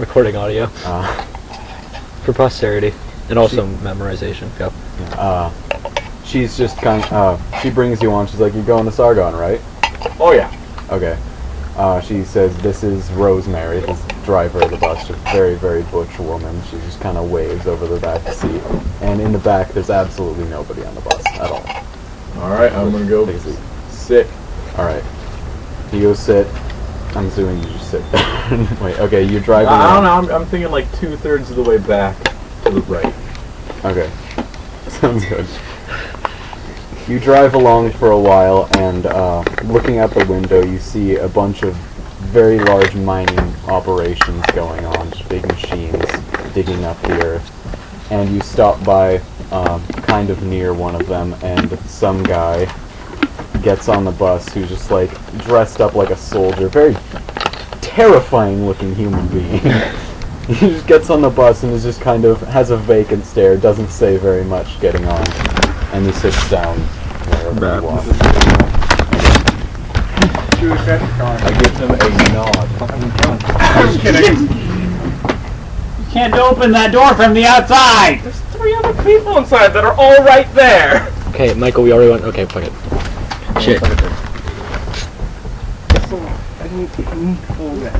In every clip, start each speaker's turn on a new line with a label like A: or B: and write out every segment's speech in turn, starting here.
A: recording audio. For posterity. And also memorization. Go.
B: She's just she brings you on. She's like, you're going to Sargon, right?
C: Oh, yeah.
B: Okay. She says, this is Rosemary, this driver of the bus. She's a very, very butch woman. She just kind of waves over the back seat. And in the back, there's absolutely nobody on the bus at all.
C: Alright, I'm gonna go sit.
B: Alright. You go sit. I'm assuming you just sit there. Wait, okay, you're driving.
C: I don't know, I'm thinking like 2/3 of the way back to the right.
B: Okay. Sounds good. You drive along for a while, and looking out the window, you see a bunch of very large mining operations going on, just big machines digging up the earth. And you stop by kind of near one of them, and some guy gets on the bus who's just like dressed up like a soldier, very terrifying looking human being. He just gets on the bus and is just kind of has a vacant stare, doesn't say very much getting on, and he sits down wherever he wants.
C: I give him a nod.
D: I'm just kidding. You can't open that door from the outside!
C: There's 3 other people inside that are all right there!
A: Okay, Michael, we already went. Okay, fuck it. Shit.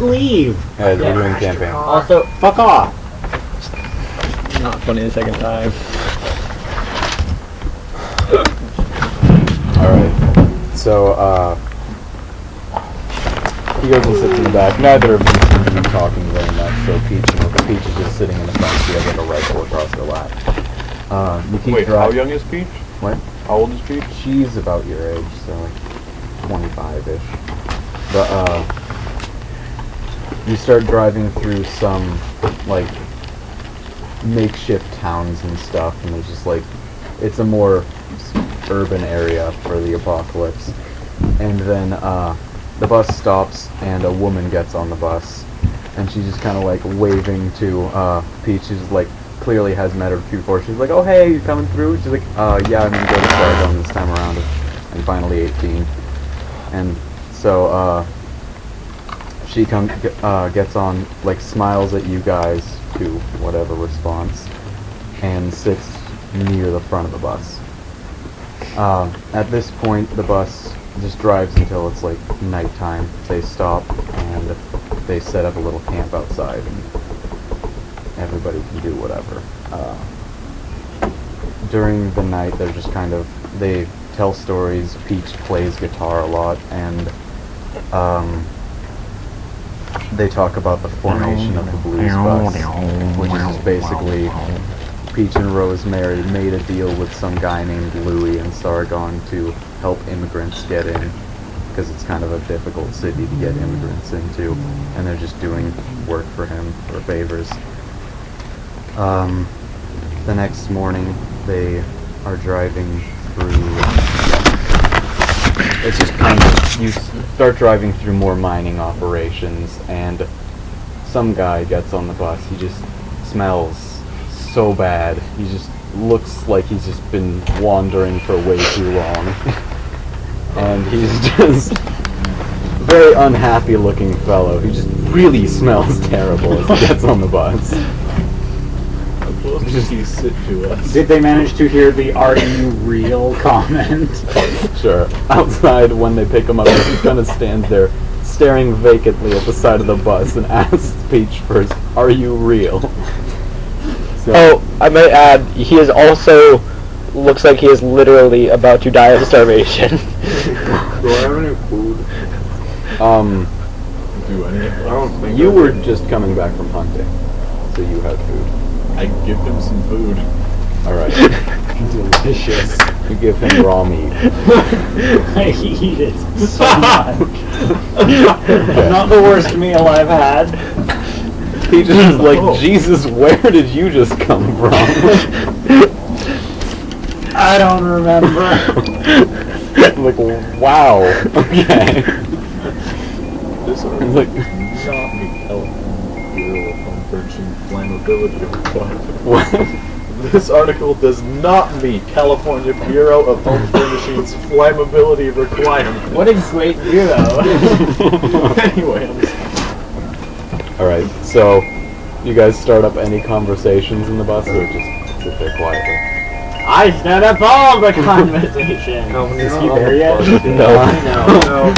D: Leave!
B: We're doing campaign.
D: Also, fuck off!
A: Not funny the second time.
B: Alright. So, he goes and sits in the back. Neither of them seem to be talking very much, so Peach is just sitting in the front. She has like a rifle across her lap. You keep
C: Wait, how young is Peach?
B: What?
C: How old is Peach?
B: She's about your age, so like 25-ish. But, you start driving through some, like, makeshift towns and stuff, and there's just like, it's a more urban area for the apocalypse. And then, the bus stops, and a woman gets on the bus, and she's just kind of like waving to, Peach, who's like, clearly has met her before. She's like, oh hey, you coming through? She's like, yeah, I'm gonna go to Sargon this time around. I'm finally 18. And so, she gets on, like, smiles at you guys, to whatever response, and sits near the front of the bus. At this point, the bus just drives until it's, like, nighttime. They stop, and they set up a little camp outside, and everybody can do whatever. During the night, they're just kind of, they tell stories. Peach plays guitar a lot, and, they talk about the formation of the blues bus, which is basically Peach and Rosemary made a deal with some guy named Louie in Sargon to help immigrants get in, because it's kind of a difficult city to get immigrants into, and they're just doing work for him for favors. The next morning, they are driving through. It's just kind of, you start driving through more mining operations, and some guy gets on the bus. He just smells so bad. He just looks like he's just been wandering for way too long. And he's just a very unhappy looking fellow. He just really smells terrible as he gets on the bus.
C: Just you sit to us.
D: Did they manage to hear the "Are you real?" comment?
B: Sure. Outside, when they pick him up, he just kind of stands there, staring vacantly at the side of the bus, and asks Peach first, "Are you real?" So,
A: Oh, I might add, he is also looks like he is literally about to die of starvation.
C: Do I have any food? Do any? I don't think
B: you were just coming back from hunting, so you have food.
C: I give him some food.
B: Alright.
D: Delicious.
B: You give him raw meat.
D: I eat it so much. Not the worst meal I've had.
B: Peach is like, Jesus, where did you just come from?
D: I don't remember.
B: Like, wow. Okay.
C: This article
B: Like,
C: does not meet California Bureau of Home Furnishing flammability requirements.
B: what?
C: This article does not meet California Bureau of Home Furnishing's flammability requirements.
D: What a great bureau.
C: Anyway,
B: Alright, so You guys start up any conversations in the bus, or just sit there quietly?
E: I start up all the conversation.
C: Calvin,
D: Is
C: you're
D: he
C: not
D: there
C: on the
D: yet?
C: bus.
E: No.
C: No.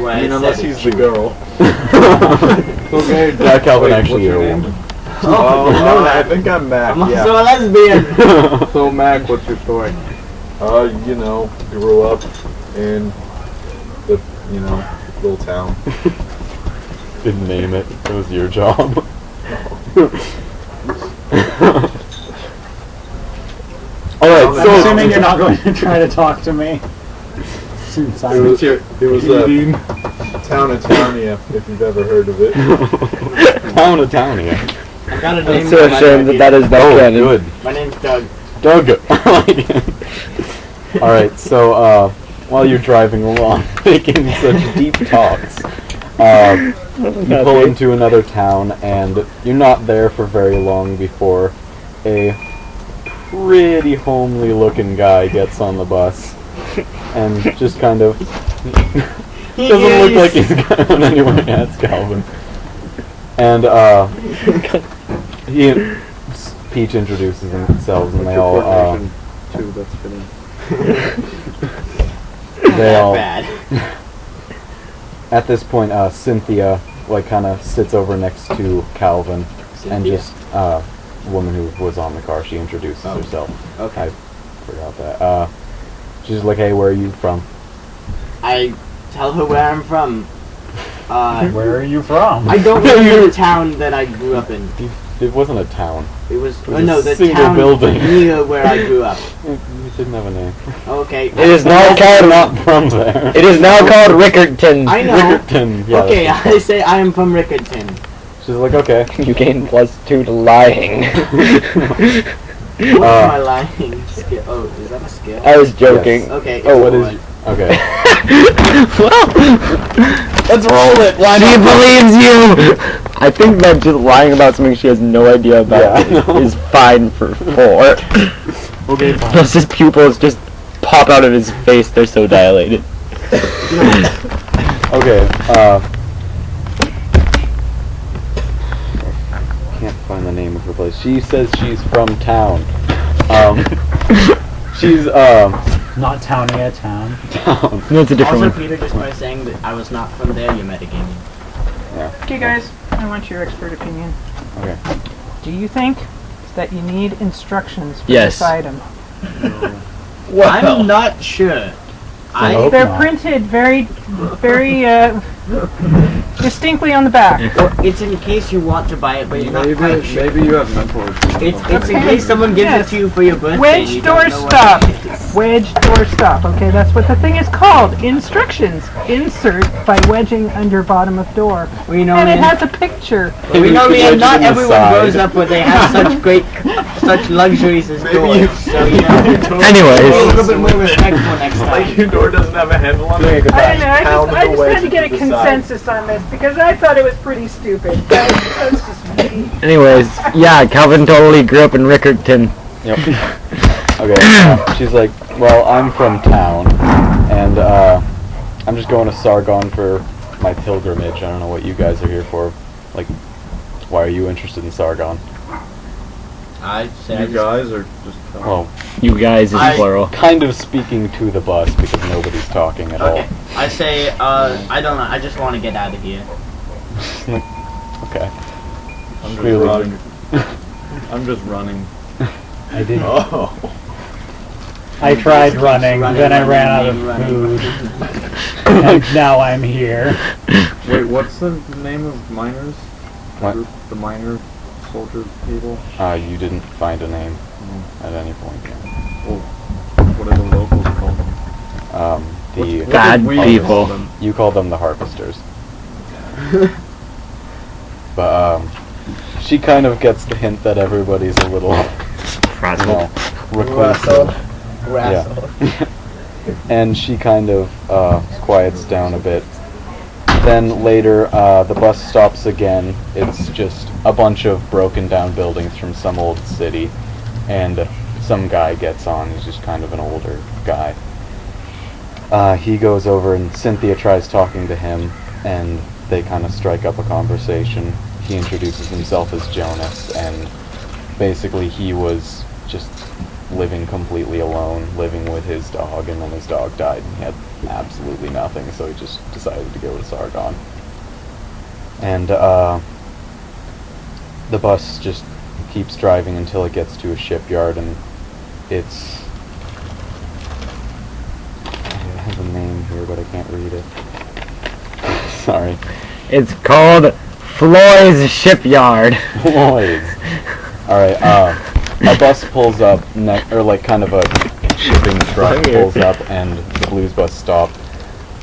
E: Well,
C: I mean, unless he's the girl.
B: Okay, Calvin,
C: Wait,
B: actually,
C: what's your
B: you're a
C: name?
B: woman.
C: Oh,
E: you know
C: I
E: that.
C: think I'm Mac,
E: I'm also
C: yeah.
E: a lesbian.
C: So, Mac, what's your story? You know, grew up in the, little town.
B: Didn't name it. It was your job. Alright,
D: I'm
B: so...
D: assuming you're not going to try to talk to me. Since
C: It
D: I'm
C: was TOWNATOWNIA, if you've ever heard of it.
B: TOWNATOWNIA.
E: I got a
A: I'm
E: name.
A: so
E: for my
A: ashamed that
E: nephew.
A: is not
B: Oh,
A: canon.
B: good.
E: My name's Doug.
B: Doug! Alright, so, while you're driving along, making such deep talks, you pull into another town, and you're not there for very long before a pretty homely looking guy gets on the bus, and just kind of doesn't look like he's going anywhere. Yeah, it's Calvin. And, Peach introduces themselves, and they all,
C: Too, that's fitting.
B: they all,
E: Bad.
B: at this point, Cynthia, kind of sits over next to Calvin, and
E: Cynthia?
B: just, woman who was on the car, she introduces herself.
E: Okay.
B: I forgot that. She's like, hey, where are you from?
E: I tell her where I'm from.
D: Where are you from?
E: I don't remember the town that I grew up in.
B: It wasn't a town.
E: It was
B: It was a
E: the
B: single
E: town
B: building.
E: near where I grew up.
B: You didn't have a name.
E: Okay.
A: It is now called.
B: Not from there.
A: It is now called Rickerton.
E: I know.
B: Rickerton. Yeah,
E: Okay,
B: that's
E: I say I am from Rickerton.
B: She's like, okay.
A: You gain +2 to lying.
E: What's my lying skill? Oh, is that a skill?
A: I was joking.
B: Yes.
E: Okay.
B: Oh, what
E: it's
B: is... Okay.
A: Well, let's roll it. Why she believes you. I think that just lying about something she has no idea about is fine for 4.
B: Okay, fine.
A: Plus his pupils just pop out of his face. They're so dilated.
B: Okay, can't find the name of her place. She says she's from town. She's,
D: Not Townia, town.
B: town.
A: No, it's a different
E: Also,
A: one.
E: Peter, just by saying that I was not from there, you metagaming.
B: Yeah.
F: Okay, guys, I want your expert opinion.
B: Okay.
F: Do you think that you need instructions for
A: Yes.
F: this item?
E: I'm not sure.
D: I hope
F: They're
D: not.
F: printed very distinctly on the back.
E: It's in case you want to buy it, but you're not quite sure.
C: Maybe you have mental issues.
E: It's in case someone gives
F: Yes.
E: it to you for your birthday. and
F: Wedge
E: you
F: door
E: don't know what
F: stop.
E: it is.
F: Wedge door stop. Okay, that's what the thing is called. Instructions. Insert by wedging under bottom of door.
E: We know,
F: And it
E: Liam.
F: has a picture.
E: We know,
B: Wedge
E: Liam,
B: it
E: not
B: in the
E: everyone
B: side.
E: grows up where they have such luxuries as doors. So, you know, be a little
A: Anyways,
E: bit more respectful next
C: Like
E: time.
C: your door doesn't have a handle on it.
F: I don't know. I
C: Pound
F: just
C: the wedge
F: had to get a
C: into the side.
F: consensus on this because I thought it was pretty stupid. That's just me.
A: anyways, yeah, Calvin totally grew up in Rickerton.
B: Yep. Okay, she's like, well, I'm from town, and, I'm just going to Sargon for my pilgrimage. I don't know what you guys are here for. Like, why are you interested in Sargon?
E: I say
C: You guys are just...
B: Well,
A: You guys is
E: I-
A: plural.
B: kind of speaking to the bus because nobody's talking at
E: Okay. I say, I don't know. I just want to get out of here.
B: all. Okay.
C: I'm just
B: Clearly.
C: running. I'm just running.
D: I did.
C: Oh.
D: I tried running, then I ran out of
E: running.
D: food, and now I'm here.
C: Wait, what's the name of miners?
B: What?
C: The miner soldier people?
B: You didn't find a name at any point.
C: Well, what are the locals called them?
B: The
C: What
A: Bad
C: did we
A: people.
C: call them?
B: you called them the harvesters. But she kind of gets the hint that everybody's a little, you know, reclusive. Yeah. And she kind of quiets down a bit. Then later, the bus stops again. It's just a bunch of broken down buildings from some old city, and some guy gets on. He's just kind of an older guy. He goes over and Cynthia tries talking to him, and they kind of strike up a conversation. he introduces himself as Jonas, and basically he was just living completely alone, living with his dog, and then his dog died and he had absolutely nothing, so he just decided to go to Sargon. And the bus just keeps driving until it gets to a shipyard, and it's... I have a name here, but I can't read it. Sorry.
A: It's called Floyd's Shipyard.
B: Floyd's. Alright, a bus pulls up, or like kind of a shipping truck pulls up, and the blues bus stops.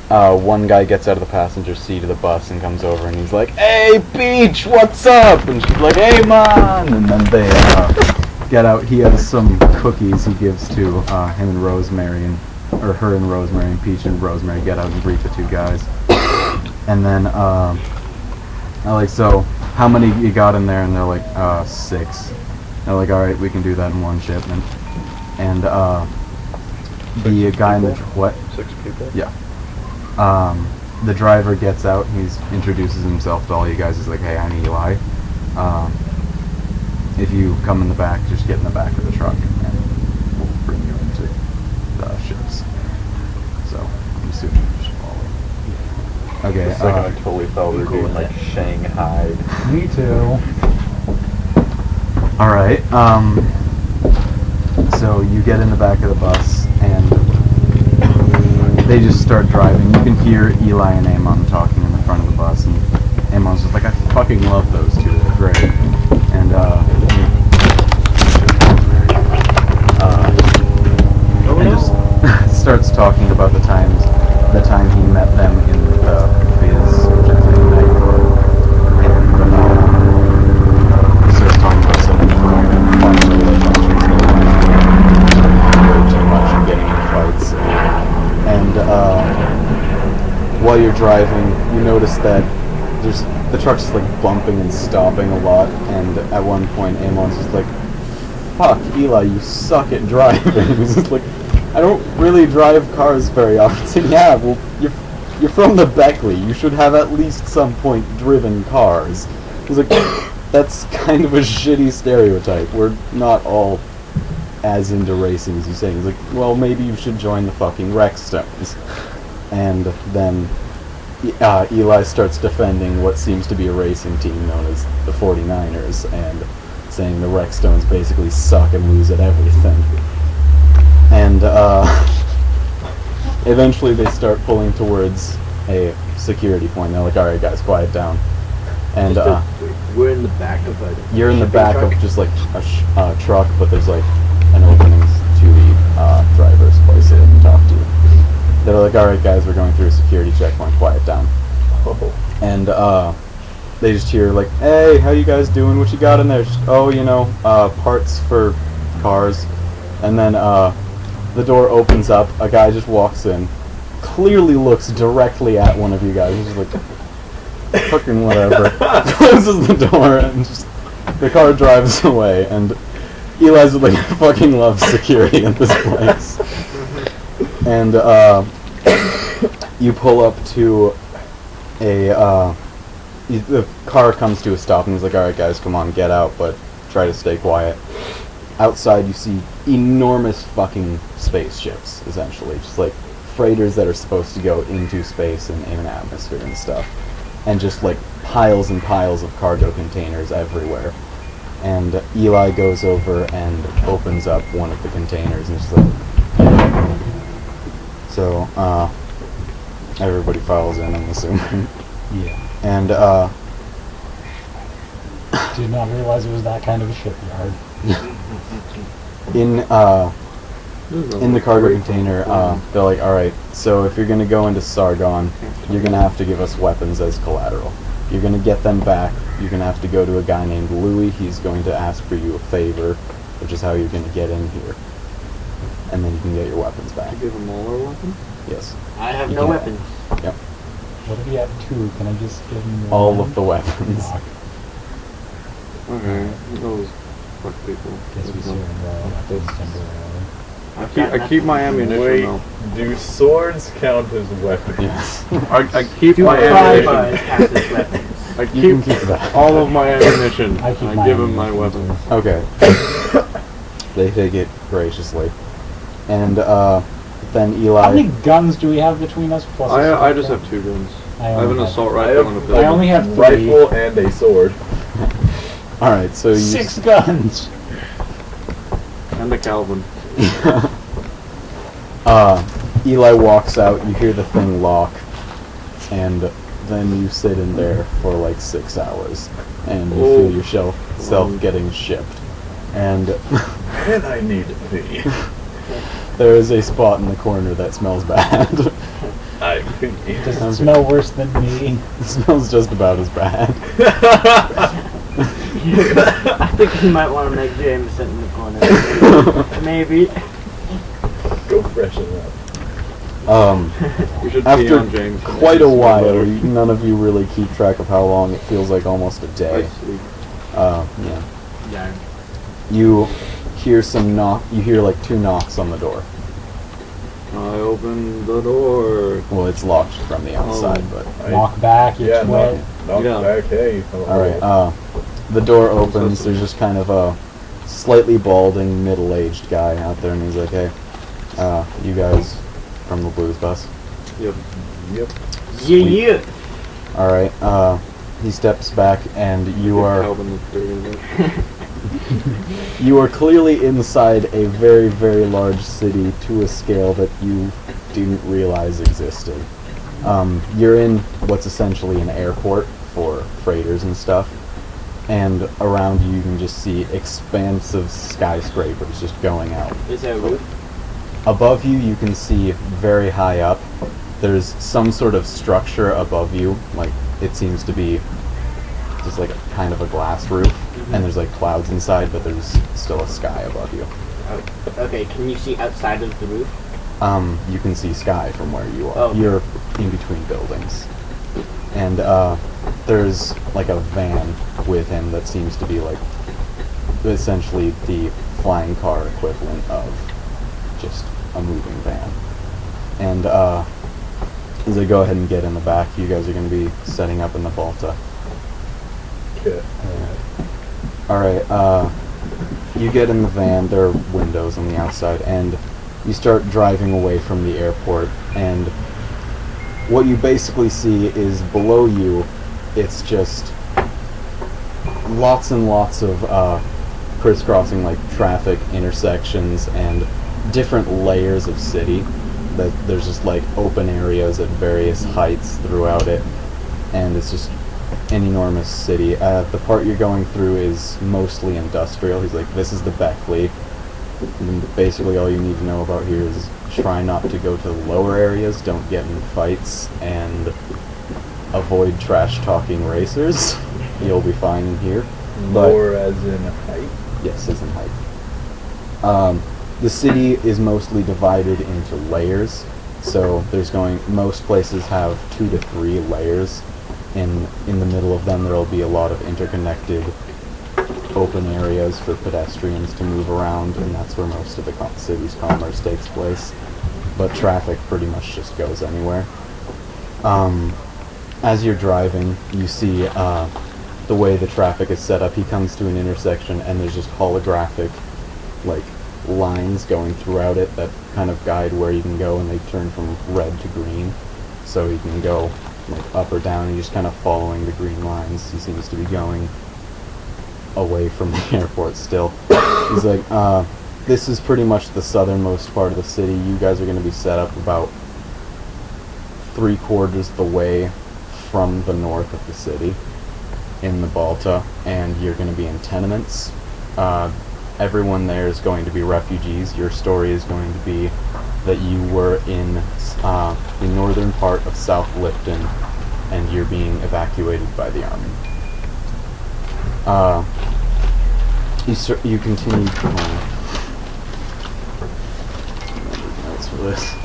B: One guy gets out of the passenger seat of the bus and comes over, and he's like, "Hey, Peach, what's up?" And she's like, "Hey, man!" And then they get out. He has some cookies he gives to him and Rosemary, or her and Rosemary, and Peach and Rosemary get out and greet the two guys. And then, I'm like, "So, how many you got in there?" And they're like, 6. They're like, "Alright, we can do that in one shipment." And, the guy in the... What?
C: 6 people?
B: Yeah. The driver gets out, he introduces himself to all you guys. He's like, "Hey, I'm Eli. If you come in the back, just get in the back of the truck, and we'll bring you into the ships." So, I'm assuming you should follow. Okay,
C: The second I totally thought we were doing like Shanghai.
B: Me too. Alright, so you get in the back of the bus, and they just start driving. You can hear Eli and EYMON talking in the front of the bus, and EYMON's just like, "I fucking love those two, they're great." And, and just starts talking about the time he met them in the Viz, which I think night club. And, starts talking about some of the relationships they were way too much and getting in fights. And while you're driving, you notice that the truck's just like bumping and stopping a lot, and at one point EYMON's just like, "Fuck, Eli, you suck at driving." He's just like, "I don't really drive cars very often." It's like, "Yeah, well, you're from the Beckley, you should have at least some point driven cars." He's like, "That's kind of a shitty stereotype, we're not all as into racing as you say." He's like, "Well, maybe you should join the fucking Rickstones." And then Eli starts defending what seems to be a racing team known as the 49ers, and saying the Rickstones basically suck and lose at everything. And eventually they start pulling towards a security point. They're like, "Alright guys, quiet down." And
C: we're in the back of a
B: you're in the
C: shipping
B: back
C: truck?
B: of just like a truck, but there's like an opening to the driver's place so they can talk to you. They're like, "Alright guys, we're going through a security checkpoint, quiet down."
C: Oh.
B: And they just hear like, "Hey, how you guys doing? What you got in there?" Just, "Oh, you know, parts for cars." And then the door opens up, a guy just walks in, clearly looks directly at one of you guys. He's just like, fucking whatever. Closes the door, and just the car drives away, and Eli's like, "I fucking love security at this place." And you pull up to the car comes to a stop, and he's like, "Alright guys, come on, get out, but try to stay quiet." Outside you see enormous fucking spaceships, essentially. Just like freighters that are supposed to go into space and in an atmosphere and stuff. And just like piles and piles of cargo containers everywhere. And Eli goes over and opens up one of the containers and just like... So, everybody files in, I'm assuming.
D: Yeah.
B: And,
D: Did not realize it was that kind of a shipyard.
B: in the cargo container, they're like, "Alright, so if you're gonna go into Sargon, you're gonna have to give us weapons as collateral. You're gonna get them back, you're gonna have to go to a guy named Louie, he's going to ask for you a favor, which is how you're gonna get in here. And then you can get your weapons back."
E: To give them all our weapons?
B: Yes.
E: I have
B: You
E: no
B: can-
E: weapons.
B: Yep.
D: What if you have 2? Can I just give him one?
B: All of the weapons.
D: Fuck.
C: Okay, those fuck people.
D: Guess we surrender weapons temporarily.
C: I keep my ammunition
G: Wait,
C: though.
G: do swords count as weapons?
B: Yes.
C: I keep
E: Do
C: my
E: five
C: ammunition.
E: count as weapons?
C: I
B: You
C: keep
B: can keep that.
C: all of my ammunition.
D: I keep
C: I
D: my
C: give him my
D: ammunition.
C: weapons.
B: Okay. They take it graciously. And then Eli.
D: How many guns do we have between us? Plus
C: I just have 2 guns. I have an assault rifle and a pistol.
D: I only have 3.
C: rifle and a sword.
B: Alright, so you
D: 6 guns.
C: And a Calvin.
B: Eli walks out, you hear the thing lock, and then you sit in there for like 6 hours, and you feel yourself getting shipped. And
C: And I need to pee.
B: there is a spot in the corner that smells bad.
C: I pee.
D: Does it smell worse than me?
B: It smells just about as bad.
E: I think you might want to make James sit in the corner. Maybe.
C: Go freshen up. We should pee
B: After
C: on James.
B: quite a while, none of you really keep track of how long. It feels like almost a day. Yeah.
E: Yeah.
B: You hear you hear like 2 knocks on the door.
C: I open the door.
B: Well, it's locked from the outside, but...
D: Walk back, it's
C: Yeah,
D: wet.
C: knock back, hey.
B: Alright, the door opens, there's just kind of a slightly balding, middle-aged guy out there, and he's like, hey, you guys from the Blues Bus?
C: Yep.
E: Yeah.
B: Alright, he steps back, and you are...
C: Calvin the third.
B: You are clearly inside a very, very large city to a scale that you didn't realize existed. You're in what's essentially an airport for freighters and stuff, and around you can just see expansive skyscrapers just going out.
E: Is there a roof?
B: Above you, you can see very high up, there's some sort of structure above you, like it seems to be just like a kind of a glass roof, and there's like clouds inside, but there's still a sky above you.
E: Okay, can you see outside of the roof?
B: You can see sky from where you are.
E: Oh.
B: You're in between buildings. And there's like a van with him that seems to be like essentially the flying car equivalent of just a moving van. And as I go ahead and get in the back, you guys are going to be setting up in the Volta.
C: Okay.
B: Alright, you get in the van, there are windows on the outside, and you start driving away from the airport, and what you basically see is below you, it's just lots and lots of crisscrossing like traffic intersections and different layers of city. That there's just like open areas at various heights throughout it, and it's just an enormous city. The part you're going through is mostly industrial. He's like, this is the Beckley. And basically all you need to know about here is try not to go to the lower areas, don't get in fights, and avoid trash-talking racers. You'll be fine in here.
C: Lower as in height?
B: Yes, as in height. The city is mostly divided into layers, so most places have 2 to 3 layers. In the middle of them there will be a lot of interconnected open areas for pedestrians to move around, and that's where most of the city's commerce takes place. But traffic pretty much just goes anywhere. As you're driving, you see the way the traffic is set up. He comes to an intersection and there's just holographic like lines going throughout it that kind of guide where you can go, and they turn from red to green, so you can go like up or down, and you're just kind of following the green lines. He seems to be going away from the airport still. He's like, this is pretty much the southernmost part of the city. You guys are going to be set up about 3/4 the way from the north of the city in the Balta, and you're going to be in tenements. Everyone there is going to be refugees. Your story is going to be that you were in the northern part of South Lipton, and you're being evacuated by the army. You continue to notes for this.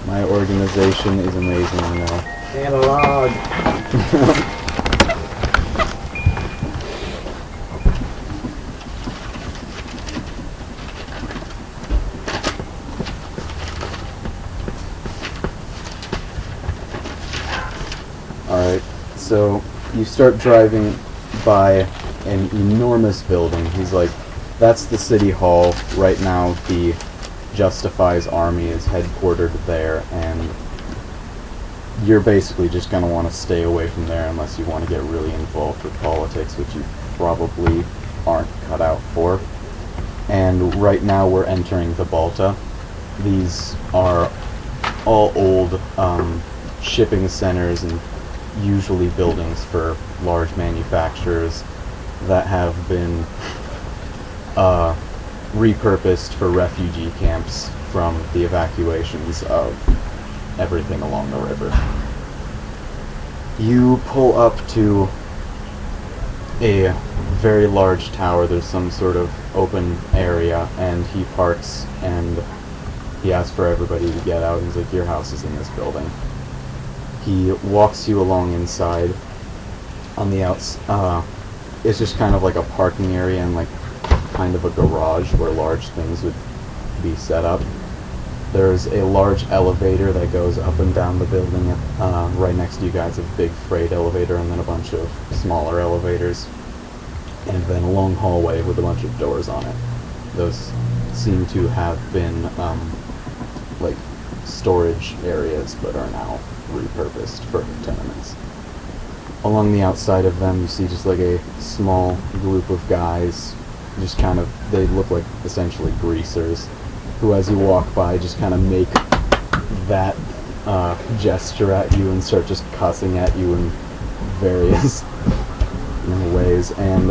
B: My organization is amazing, I know.
E: Analog.
B: So you start driving by an enormous building. He's like, that's the city hall. Right now the Justify's army is headquartered there, and you're basically just going to want to stay away from there unless you want to get really involved with politics, which you probably aren't cut out for. And right now we're entering the Balta. These are all old shipping centers and usually buildings for large manufacturers that have been repurposed for refugee camps from the evacuations of everything along the river. You pull up to a very large tower. There's some sort of open area, and he parks and he asks for everybody to get out. He's like, your house is in this building. He walks you along inside. On the it's just kind of like a parking area and like kind of a garage where large things would be set up. There's a large elevator that goes up and down the building. Right next to you guys, a big freight elevator, and then a bunch of smaller elevators, and then a long hallway with a bunch of doors on it. Those seem to have been like storage areas, but are now repurposed for tenements. Along the outside of them, you see just like a small group of guys, just kind of, they look like essentially greasers, who as you walk by just kind of make that gesture at you and start just cussing at you in various ways, and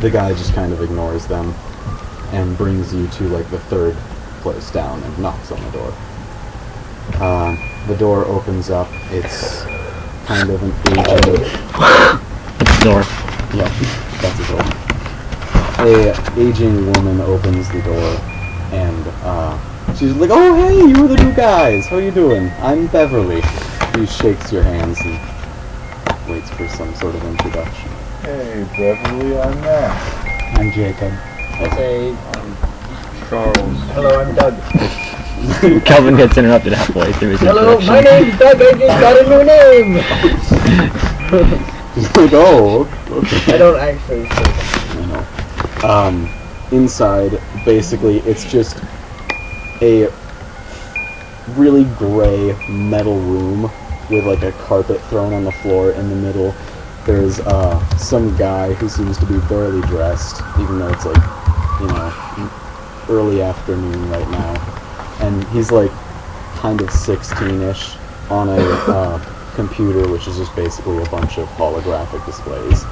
B: the guy just kind of ignores them and brings you to like the third place down and knocks on the door. The door opens up. It's kind of an aging...
A: It's the door.
B: Yep, that's the door. A aging woman opens the door, and she's like, "Oh, hey, you are the new guys. How you doing? I'm Beverly." He shakes your hands and waits for some sort of introduction.
C: Hey, Beverly, I'm Matt.
B: I'm Jacob.
E: Say,
C: Charles.
E: hello, I'm Doug.
A: Calvin gets interrupted halfway through his
E: Hello,
A: introduction.
E: my name's Doug. I just got a new name.
B: She's like, "Oh, okay."
E: I don't actually say that.
B: I know. Inside, basically, it's just a really gray metal room with like a carpet thrown on the floor. In the middle, there's some guy who seems to be barely dressed, even though it's like, early afternoon right now. And he's like kind of 16-ish on a computer, which is just basically a bunch of holographic displays.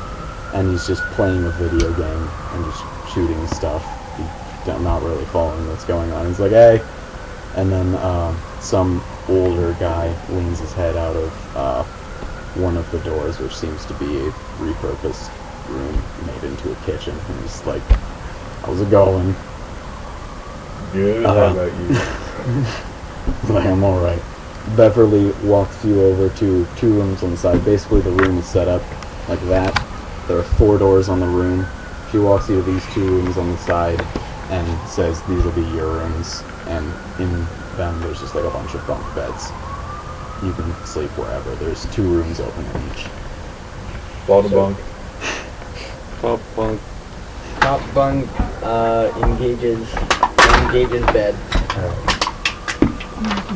B: And he's just playing a video game and just shooting stuff. He's not really following what's going on. He's like, "Hey," and then some older guy leans his head out of one of the doors, which seems to be a repurposed room made into a kitchen. And he's like, "How's it going?"
C: Good, how about you?
B: Like, "I'm alright." Beverly walks you over to 2 rooms on the side. Basically, the room is set up like that. There are 4 doors on the room. She walks you to these 2 rooms on the side and says, "These will be your rooms." And in them, there's just like a bunch of bunk beds. You can sleep wherever. There's 2 rooms open in each.
C: Bottom bunk.
D: Top bunk.
E: Top bunk engages bed.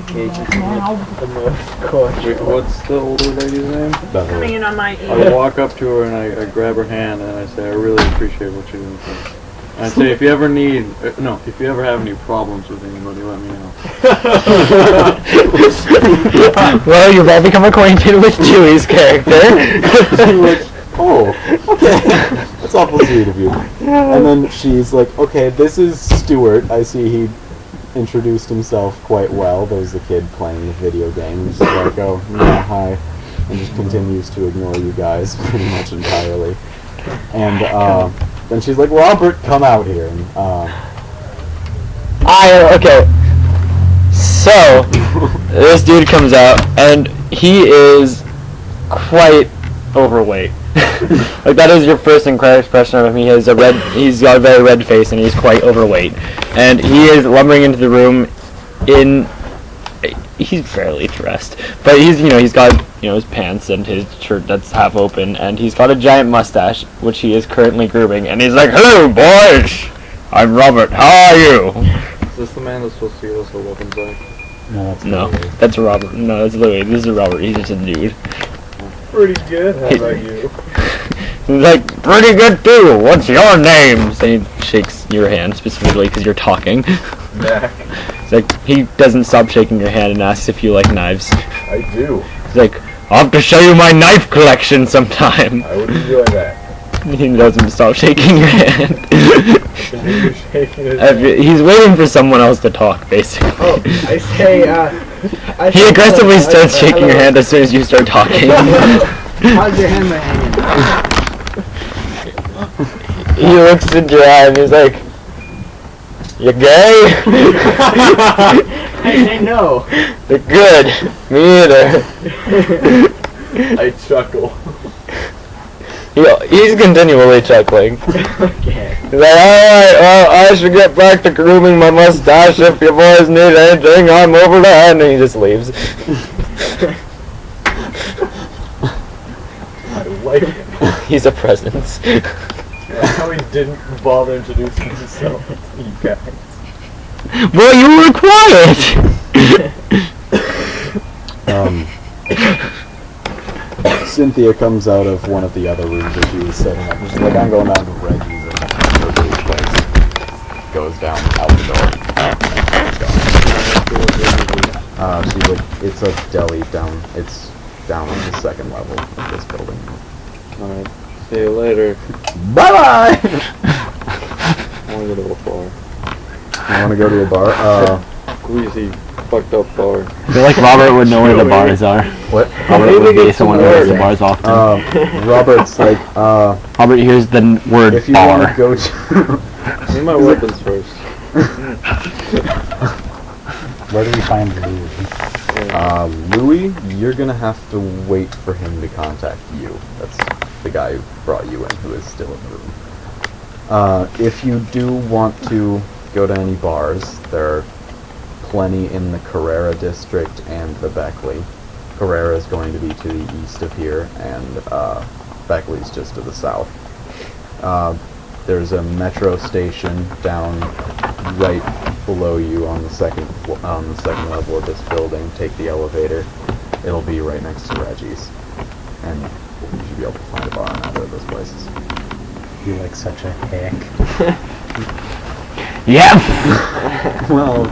E: Engages the most gorgeous.
D: Wait, what's the older lady's name?
F: Coming
B: Beverly.
F: in on my
D: I
F: ear.
D: walk up to her and I grab her hand and I say, "I really appreciate what you're doing for us." And I say, if you ever have any problems with anybody, let me know.
A: Well, you've all become acquainted with Chewie's character.
B: "Oh, okay." That's awful sweet of you. And then she's like, "Okay, this is Stewart." I see he introduced himself quite well. There's the kid playing the video game. He's just like, "Oh, yeah, hi," and just continues to ignore you guys pretty much entirely. And then she's like, "Robert, come out here." And,
A: Okay. So, this dude comes out, and he is quite overweight. Like, that is your first impression of him. He's got a very red face, and he's quite overweight. And he is lumbering into the room he's barely dressed, but he's got his pants and his shirt that's half open, and he's got a giant mustache, which he is currently grooming, and he's like, "Hello, boys! I'm Robert. How are you?"
D: Is this the man that's supposed to give us the weapons back?
A: No, that's Robert. No, that's Louie. This is Robert. He's just a dude.
C: Pretty good. How about you?
A: He's like, "Pretty good too. What's your name?" And he shakes your hand specifically because you're talking.
C: Mac.
A: He's like, he doesn't stop shaking your hand and asks if you like knives.
C: I do.
A: He's like, "I'll have to show you my knife collection sometime."
C: I would enjoy that.
A: He doesn't stop shaking your hand.
C: Continue shaking his hand.
A: He's waiting for someone else to talk, basically.
E: Oh, I say,
A: He aggressively starts shaking your hand as soon as you start talking.
E: How's your hammer hanging?
A: He looks into your eye and he's like, "You gay?"
E: I say no.
A: Good. Me either.
C: I chuckle.
A: He's continually chuckling.
E: Okay.
A: He's like, "Alright, well, I should get back to grooming my mustache. If you boys need anything, I'm over there." And he just leaves.
C: I like it.
A: He's a presence.
C: How he didn't bother introducing himself to you guys.
A: Well, you were quiet!
B: Cynthia comes out of one of the other rooms that she was setting up. She's like, "I'm going down to Reggie's and Herbert's place." Goes down out the door. She's like, "It's a deli down. It's down on the second level of this building."
D: Alright. See you later.
B: Bye bye.
D: I want to go to a bar.
B: You want to go to a bar?
D: Greasy, fucked up bar.
A: I feel like Robert would know where the bars are.
B: What?
A: Robert would be someone who knows the bars often.
B: Robert's like,
A: Robert hears the word
B: if you want to
A: bar.
B: go to.
D: Need my weapons first.
G: Where do we find Louie?
B: Louie, you're gonna have to wait for him to contact you. That's the guy who brought you in, who is still in the room. If you do want to go to any bars, there are plenty in the Carrera district and the Beckley. Carrera is going to be to the east of here, and Beckley's just to the south. There's a metro station down right below you on the second level of this building. Take the elevator. It'll be right next to Reggie's, and you should be able to find a bar in either of those places.
G: You're like such a hack.
A: Yeah!
B: Well,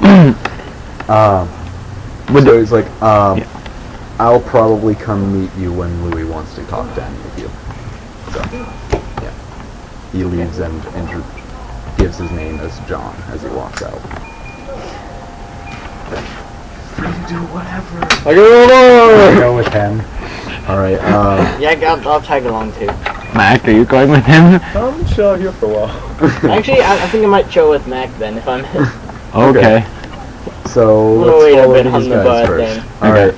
B: so he's like, I'll probably come meet you when Louie wants to talk to any of you. So, yeah. He leaves and gives his name as John as he walks out.
C: Free to do whatever.
D: I go
G: Go with him.
B: Alright,
E: Yeah, I'll tag along too.
A: Mac, are you going with him?
C: I'm chill here for a while.
E: Actually, I think I might chill with Mac then if I'm.
A: Okay.
B: so
E: I'm gonna
B: let's
E: wait a
B: follow
E: bit
B: these
E: on the
B: guys
E: bar
B: first.
E: thing.
B: Alright,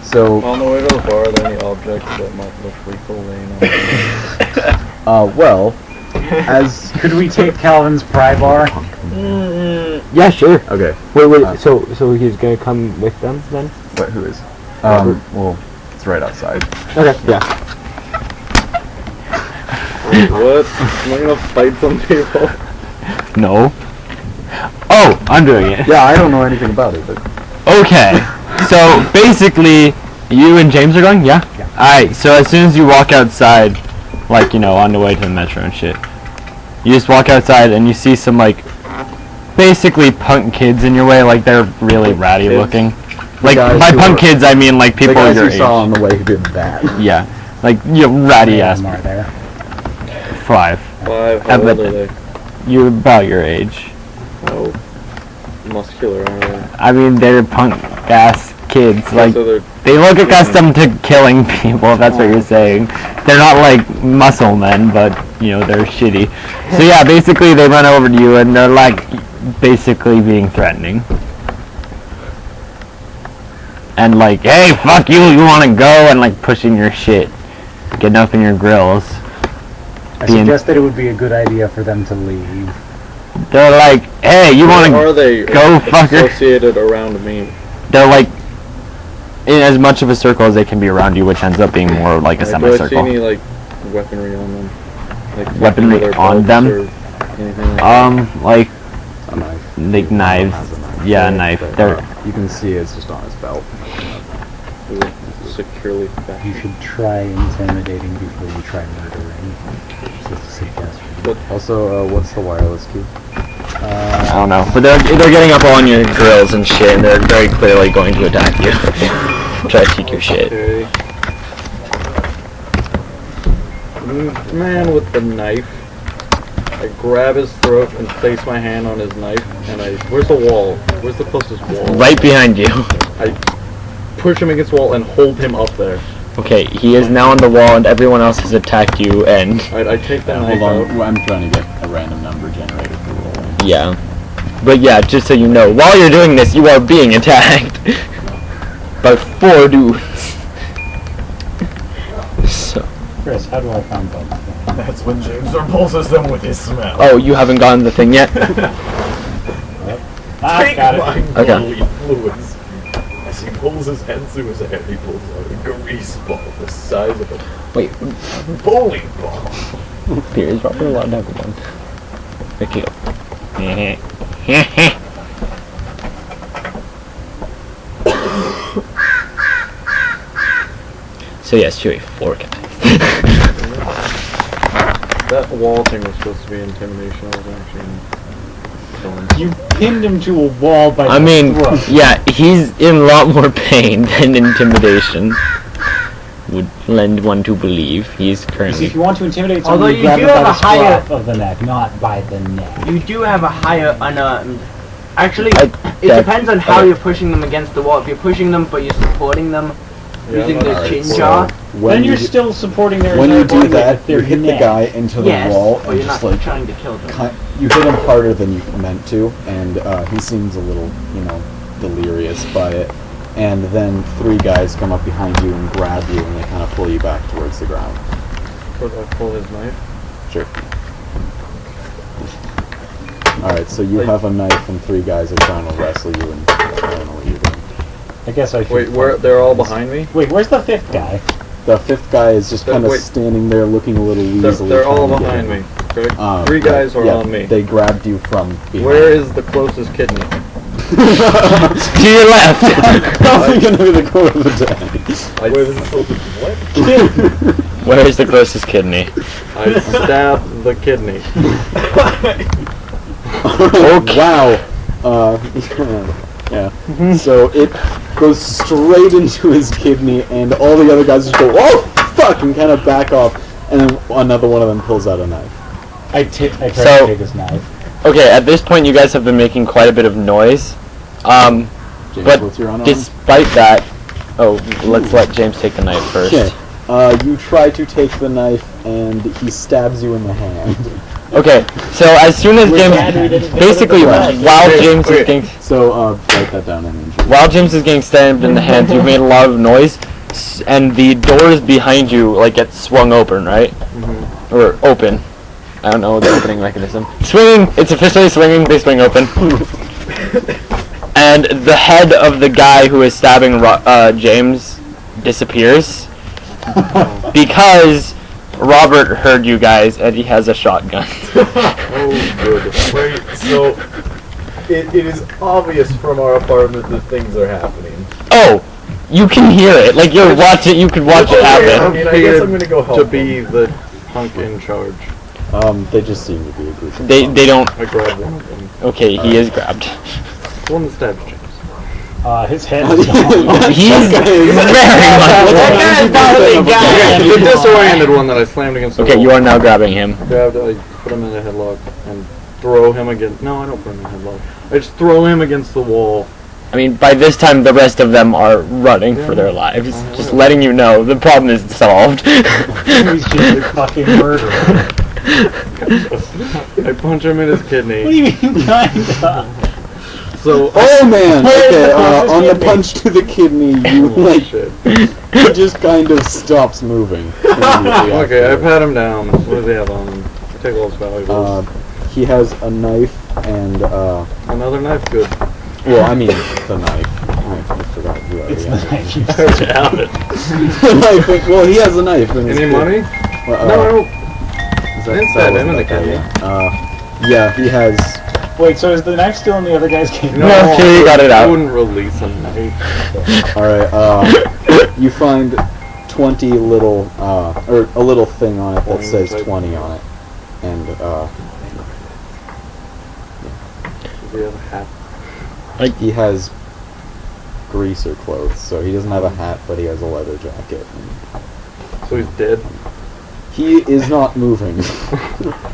B: so,
D: On the way to the bar, are there any objects that might look lethal laying on
B: well, as...
G: Could we take Calvin's pry bar?
A: Yeah, sure.
B: Okay,
A: Wait, so he's gonna come with them then?
B: but who is? Well, it's right outside.
A: Okay, yeah.
D: Wait, what? Am I gonna fight some people?
A: No. Oh, I'm doing it.
B: Yeah, I don't know anything about it, but...
A: Okay. So, basically, you and James are going? Yeah?
G: Yeah.
A: Alright, so as soon as you walk outside, like, on the way to the metro and shit, you just walk outside and you see some, like, basically punk kids in your way, like, they're really ratty looking. Like,
B: guys
A: by
B: who
A: punk
B: are-
A: kids, I mean, like, people
B: the guys
A: your
B: you
A: age.
B: saw on the way who did that.
A: Yeah. Like, ratty ass.
G: Are there?
A: 5.
D: 5, how old are they?
A: You're about your age.
D: Oh, muscular, aren't they?
A: I mean, they're punk ass kids. Like,
D: so they're
A: they look accustomed to killing people, if that's what you're saying. They're not like muscle men, but, they're shitty. So yeah, basically they run over to you and they're like, basically being threatening. And like, "Hey, fuck you wanna go?" and like pushing your shit. Getting up in your grills.
G: I suggested it would be a good idea for them to leave.
A: They're like, "Hey, you wanna
D: Or are they
A: go fucker?"
D: associated around me?
A: They're like in as much of a circle as they can be around you, which ends up being more like a
D: Do I see
A: semicircle.
D: any like weaponry on them? Like
A: Weaponry
D: their
A: on
D: belts
A: them?
D: or anything like
A: Like
B: A knife.
A: like knives.
B: Has a knife.
A: Yeah, a knife.
B: But,
A: They're
B: you can see it's just on his belt.
D: that? Is it securely
G: You
D: fastened?
G: should try intimidating before you try murdering. Just a suggestion.
B: Also, what's the wireless key?
A: I don't know, but they're getting up on your grills and shit, and they're very clearly going to attack you. Try to take your shit.
D: Okay. Man with the knife. I grab his throat and place my hand on his knife, and where's the wall? Where's the closest wall?
A: Right behind you.
D: I push him against the wall and hold him up there.
A: Okay, he is now on the wall, and everyone else has attacked you, and
D: Alright, I take the knife
H: Hold
D: out.
H: on, I'm trying to get a random number generated for rolling.
A: yeah. But yeah, just so you know, while you're doing this, you are being attacked by 4 dudes. So.
G: Chris, how do I find bugs?
C: That's when James repulses them with his smell.
A: Oh, you haven't gotten the thing yet?
C: Take
G: got it.
C: my
A: Okay.
C: bodily fluids. As he pulls his hand through his hair, he pulls out a grease ball the size of a
A: Wait,
C: bowling ball.
A: Peter, is Robert allowed to have one? Okay. So yes, Chewie, 4 guys.
D: That wall thing was supposed to be intimidation. I was actually killing.
G: You pinned him to a wall by
A: I
G: the
A: mean,
G: throat.
A: yeah, he's in a lot more pain than intimidation would lend one to believe. He's
G: You see,
A: currently...
G: if you want to intimidate
E: Although
G: someone,
E: you
G: grab
E: do
G: him by
E: have
G: the
E: a higher-
G: scruff of the neck, not by the neck.
E: You do have a higher actually,
A: I-
E: it
A: yeah,
E: depends on how
A: okay.
E: you're pushing them against the wall. If you're pushing them but you're supporting them using
D: I'm
E: their
D: not-
E: chin
B: so
E: jar,
B: when
G: Then you're
B: you,
G: still supporting their
B: when you
G: entire
B: do
G: body
B: that,
G: with their
B: you hit the
G: neck.
B: guy into the
E: yes,
B: wall
E: but
B: and
E: you're
B: just
E: not
B: like
E: trying to kill them.
B: you hit him harder than you meant to, and he seems a little, delirious by it. And then 3 guys come up behind you and grab you, and they kind of pull you back towards the ground.
D: Could I pull his knife?
B: Sure. Alright, so you have a knife and 3 guys are trying to wrestle you, and I don't know what you're doing.
G: I guess I should.
D: Wait, they're all behind me?
G: Wait, where's the 5th guy?
B: The 5th guy is just kind of
D: Wait.
B: standing there looking a little weaselly.
D: They're all
B: trying to get
D: behind
B: in.
D: me. Correct? 3
B: Right,
D: guys are
B: yeah,
D: on me.
B: They grabbed you from behind.
D: Where is the closest kidney?
A: To your left!
B: Probably gonna be the quote of the day.
C: Where is it? What?
A: Where is the closest kidney?
D: I stabbed the kidney.
A: Okay.
B: Wow. Yeah. So it goes straight into his kidney, and all the other guys just go, "Oh fuck!" and kind of back off, and then another one of them pulls out a knife.
G: I try to
A: So-
G: take his knife.
A: Okay, at this point you guys have been making quite a bit of noise.
B: James,
A: But
B: what's your unarmed?
A: despite that... Oh, let's let James take the knife first.
B: Okay. You try to take the knife, and he stabs you in the hand.
A: Okay, so as soon as James... Basically, while James is getting...
B: So write that down and injury.
A: While James is getting stabbed in the hands, you've made a lot of noise, and the doors behind you, like, get swung open, right? Or open. I don't know the opening mechanism. Swinging! It's officially swinging, they swing open. And the head of the guy who is stabbing James disappears. Because Robert heard you guys, and he has a shotgun.
C: Oh, good. Wait, so it is obvious from our apartment that things are happening.
A: Oh! You can hear it. Like, you're watching, you could watch it
C: I
A: happen.
C: mean, I guess I'm gonna go help
D: To
C: them.
D: be the hunk in charge.
B: They just seem to be a group of
A: They don't...
D: I grabbed one of them.
A: Okay, he is grabbed.
D: The one that stabbed James.
G: His head is gone.
A: He's very much...
D: The disoriented one that I slammed against the
A: Okay,
D: wall.
A: you are now grabbing him.
D: Grabbed, I put him in a headlock and throw him against... No, I don't put him in a headlock. I just throw him against the wall.
A: I mean, by this time, the rest of them are running for their lives. Just letting you know, the problem is solved.
G: He's just a fucking murderer.
D: I punch him in his kidney.
G: What do you mean, kinda?
D: So,
B: Oh man! Okay,
G: closest
B: on the
G: kidney?
B: punch to the kidney, you
D: holy shit.
B: he just kind of stops moving. immediately
D: Okay, I
B: after.
D: pat him down. What does he have on him? I take all his valuables.
B: He has a knife and
D: Another knife? Good.
B: well, I mean the knife. I forgot you you already
G: It's the
B: have
G: knife you
C: I already have it.
B: knife. Well, he has a knife. And
C: Any
B: it's
C: money?
B: Well,
C: No.
B: is that,
C: It's
B: that
C: that him
B: wasn't
C: in the
B: that guy,
C: kidney.
B: yeah, he has.
G: Wait, so is the knife still in the other guy's game?
A: No, he got it
C: I
A: out.
C: wouldn't release a knife.
B: Alright, you find 20 little, or a little thing on it that
C: Coins,
B: says
C: right?
B: 20 on it. And,
C: Does he have a hat?
B: he has greaser clothes, so he doesn't have a hat, but he has a leather jacket.
C: So he's dead.
B: He is not moving.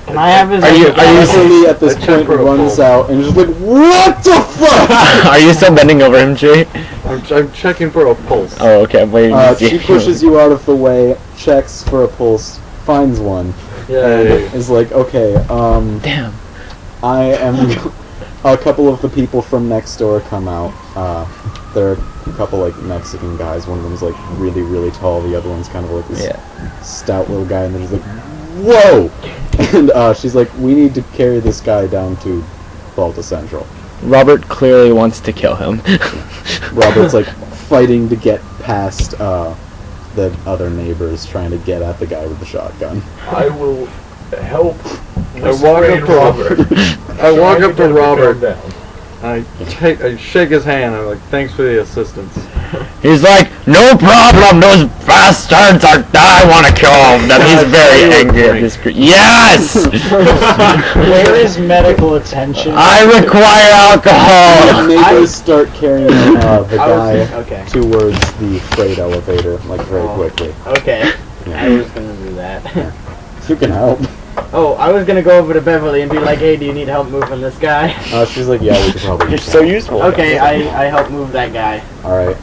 E: Can I have his?
B: Beverly at this
C: I checked
B: point
C: for a
B: runs
C: pulse.
B: out and is just like, what the fuck?
A: Are you still bending over him, Jay?
C: I'm checking for a pulse.
A: Oh, okay. I'm waiting to see.
B: She pushes you out of the way, checks for a pulse, finds one,
C: Yay.
B: and is like, okay,
A: Damn.
B: I am. A couple of the people from next door come out. They're a couple like Mexican guys. One of them's like really, really tall. The other one's kind of like this stout little guy, and they're just like, "Whoa!" And she's like, "We need to carry this guy down to Balta Central."
A: Robert clearly wants to kill him.
B: Robert's like fighting to get past the other neighbors, trying to get at the guy with the shotgun.
C: I will help. I walk up to Robert. I walk up to Robert. I shake his hand. I'm like, thanks for the assistance.
A: He's like, no problem, those bastards are, I want to kill them. He's very angry at this. Yes!
G: Where is medical attention?
A: I require alcohol!
B: The neighbors start carrying the guy
E: Okay.
B: towards the freight elevator, like very quickly.
E: Okay.
B: Yeah.
E: I was gonna do that.
B: You can help.
E: Oh, I was gonna go over to Beverly and be like, hey, do you need help moving this guy?
B: She's like, yeah, we could probably.
A: You're so useful.
E: Okay, I help move that guy.
B: Alright,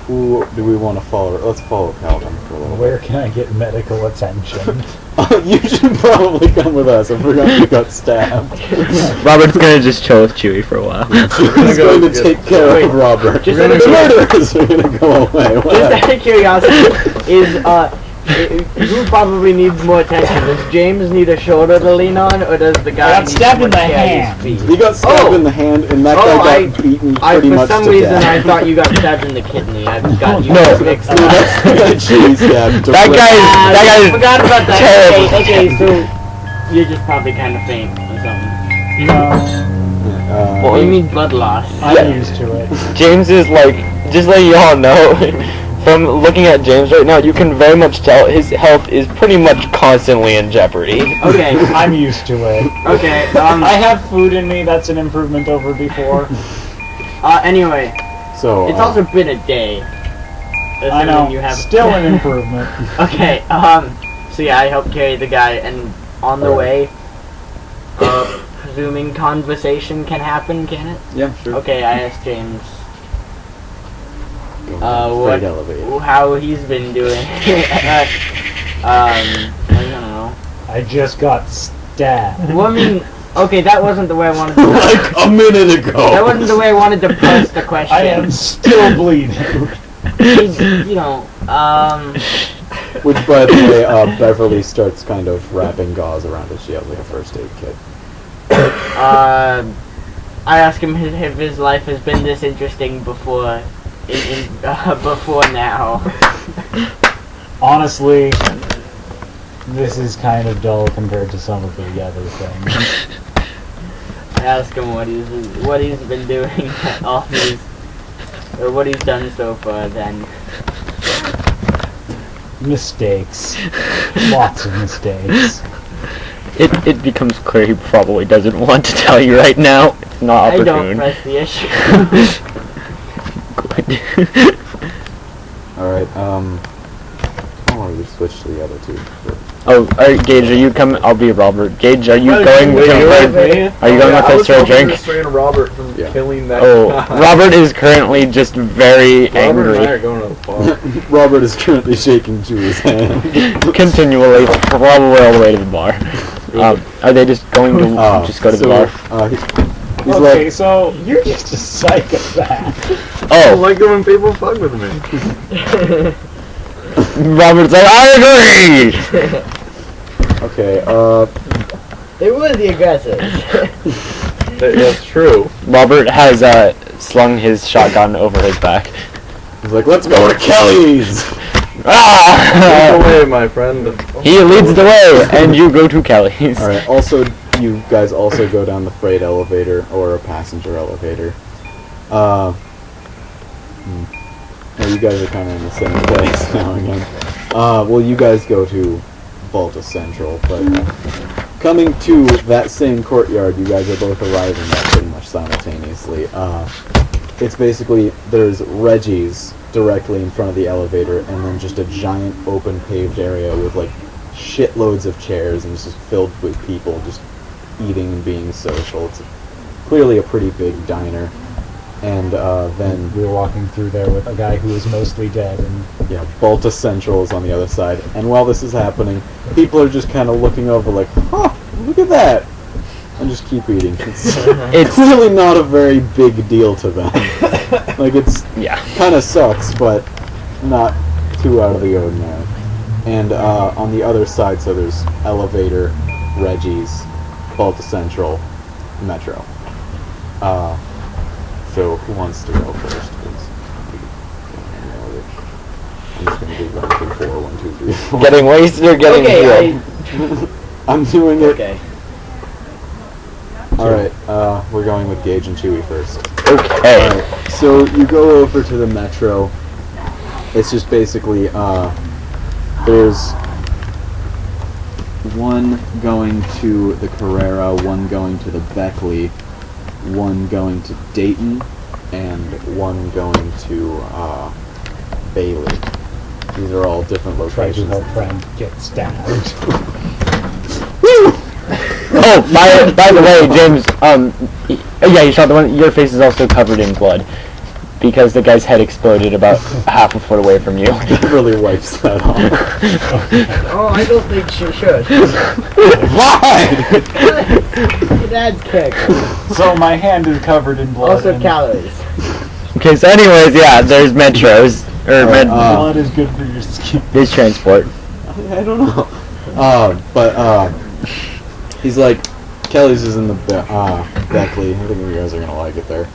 B: who do we want to follow? Let's follow Calvin for a little
G: Where can I get medical attention?
B: bit. You should probably come with us. I forgot you got stabbed.
A: Robert's gonna just chill with Chewie for a while.
B: He's going to take care of Robert.
E: Just
B: The
E: out of
B: murderers are going to go away.
E: Just out of curiosity, who probably needs more attention? Does James need a shoulder to lean on, or does the guy
G: I got
E: need
G: stabbed
E: someone
G: in the
E: to carry
G: hand.
E: his feet?
B: He got stabbed in the hand, and that guy got beaten pretty
E: For
B: much
E: some
B: to
E: reason,
B: death.
E: I thought you got stabbed in the kidney. I've got you
A: No.
E: mixed
B: No,
E: up.
B: that's the guy Chewie stabbed.
A: That
E: I
A: guy's
E: forgot about that.
A: terrible.
E: Okay, so you're just probably kind of faint or something.
G: No,
E: What do you mean blood loss?
G: I'm used to it.
A: James is like, just letting you all know, from looking at James right now, you can very much tell his health is pretty much constantly in jeopardy.
E: Okay,
G: I'm used to it.
E: okay,
G: I have food in me, that's an improvement over before.
E: Anyway,
B: So,
E: it's also been a day.
G: I know,
E: You have
G: still an improvement.
E: Okay, so yeah, I helped carry the guy, and on the way, presuming conversation can happen, can it?
B: yeah, sure.
E: Okay, I asked James,
B: Freight elevator.
E: how he's been doing. I don't know.
G: I just got stabbed.
E: Well, I mean, okay, that wasn't the way I wanted to.
B: Like a minute ago.
E: That wasn't the way I wanted to pose the question.
G: I am still bleeding.
E: You know,
B: Which, by the way, Beverly starts kind of wrapping gauze around it. She has like a first aid kit.
E: I asked him if his life has been this interesting before, before now.
G: Honestly, this is kind of dull compared to some of the other things.
E: I asked him what he's been doing, all these, or what he's done so far. Then
G: Mistakes. Lots of mistakes.
A: It becomes clear he probably doesn't want to tell you right now. It's not
E: I don't
A: opportune.
E: press the issue.
A: Good.
B: Alright, how long do we switch to the other two?
A: Oh, alright, Gage, are you coming? I'll be Robert. Gage, are you going
C: Wait, you're
A: to...
C: with me?
A: Are you going with us for a drink?
C: restrain Robert from
B: Yeah.
C: killing that
A: Oh,
C: guy.
A: Robert is currently just very
C: Robert and I
A: angry.
C: are going to the bar.
B: Robert is currently shaking Chewie's hand.
A: Continually, probably all the way to the bar. Are they just going to just go to the bar?
B: He's
G: Okay,
B: like,
G: so you're just a psychopath.
C: I
A: Oh,
C: like it when people fuck with me.
A: Robert's like, I agree!
B: okay,
E: They were the aggressors.
C: That's true.
A: Robert has slung his shotgun over his back.
B: He's like, let's go to Kelly's!
A: Ah!
C: Lead the way, my friend.
A: He leads the way, and you go to Kelly's.
B: Alright, also, you guys also go down the freight elevator, or a passenger elevator. Well, you guys are kind of in the same place now again. Well, you guys go to Volta Central, but coming to that same courtyard, you guys are both arriving at pretty much simultaneously. It's basically, there's Reggie's directly in front of the elevator, and then just a giant open paved area with like shitloads of chairs, and it's just filled with people just eating and being social. It's clearly a pretty big diner. And then
G: we were walking through there with a guy who was mostly dead, and
B: yeah, Volta Central is on the other side. And while this is happening, people are just kind of looking over like, huh, look at that! And just keep eating. It's really not a very big deal to them. Like, it's kind of sucks, but not too out of the ordinary. And on the other side, so there's Elevator, Reggie's, Volta Central, Metro. So who wants to go first, please? I'm just going to do that for 4, 1, 2, 3, 4.
A: Getting wasted or getting healed?
B: I'm doing it.
E: Okay.
B: Alright, we're going with Gage and Chewie first.
A: Okay.
B: Alright, so you go over to the Metro. It's just basically, there's one going to the Carrera, one going to the Beckley, one going to Dayton, and one going to Bailey. These are all different locations.
G: Treasure's old friend gets stabbed.
A: Oh, by the way, James, yeah, you shot the one, your face is also covered in blood. Because the guy's head exploded about half a foot away from you.
B: That really wipes that off.
E: Oh, I don't think she should.
B: Why?
E: Dad's kick.
G: So my hand is covered in blood.
E: Also calories.
A: Okay, so anyways, yeah, there's metros. Or
G: blood is good for your skin.
A: there's transport.
B: I don't know. But he's like, Kelly's is in the Beckley. I think you guys are gonna like it there.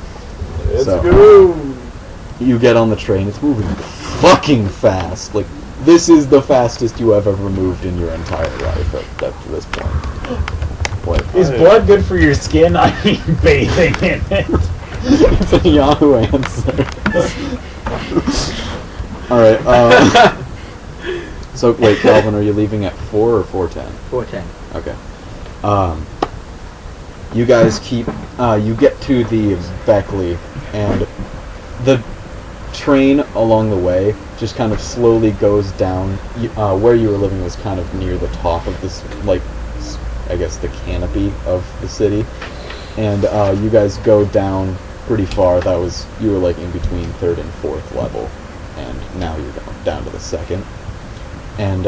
C: Let's
B: So,
C: go.
B: You get on the train. It's moving fucking fast. Like, this is the fastest you have ever moved in your entire life up to this point. What?
G: Is blood good for your skin? I mean, bathing in it.
B: It's a Yahoo answer. Alright, so, wait, Calvin, are you leaving at 4 or 4:10?
E: 410.
B: Okay. You guys keep, you get to the Beckley, and the train along the way just kind of slowly goes down. Where you were living was kind of near the top of this, like, I guess the canopy of the city. And you guys go down pretty far. You were like in between 3rd and 4th level. And now you're going down to the 2nd. And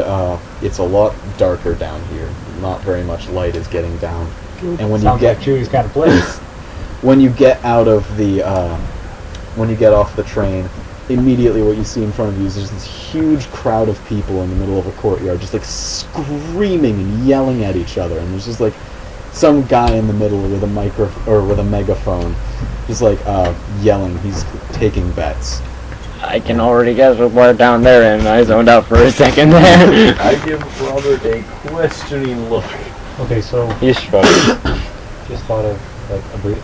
B: it's a lot darker down here. Not very much light is getting down. And when
G: Sounds
B: you get
G: like Chewie's kind of place.
B: when you get out of the when you get off the train, immediately what you see in front of you is just this huge crowd of people in the middle of a courtyard, just like screaming and yelling at each other. And there's just like some guy in the middle with a with a megaphone, just like yelling. He's taking bets.
A: I can already guess what we're down there, and I zoned out for a second there.
C: I give Robert a questioning look.
G: Okay, so
A: He's struggling.
G: just thought of like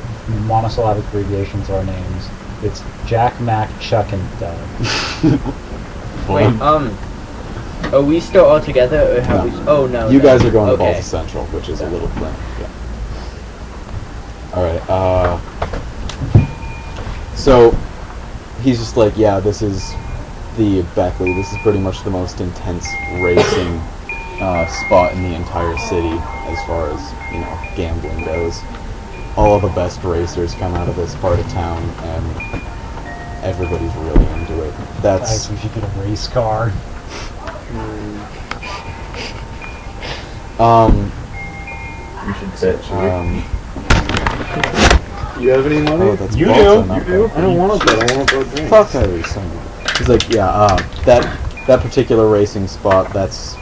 G: monosyllabic abbreviations of our names. It's Jack, Mac, Chuck, and Doug.
E: Wait, are we still all together, or have
B: No.
E: we? Oh no.
B: You
E: no.
B: guys are going to
E: Okay.
B: Volta Central, which is a little thing. Yeah. Alright, so he's just like, yeah, this is the Beckley. This is pretty much the most intense racing spot in the entire city as far as, you know, gambling goes. All of the best racers come out of this part of town, and everybody's really into it.
G: Guys, we should get a race car.
C: You should bet you. You have any money?
B: Oh, that's
G: You
B: Volta,
G: do.
B: not
C: You do? I don't want to bet. I want to go drink.
B: Fuck He's like, yeah, that particular racing spot, that's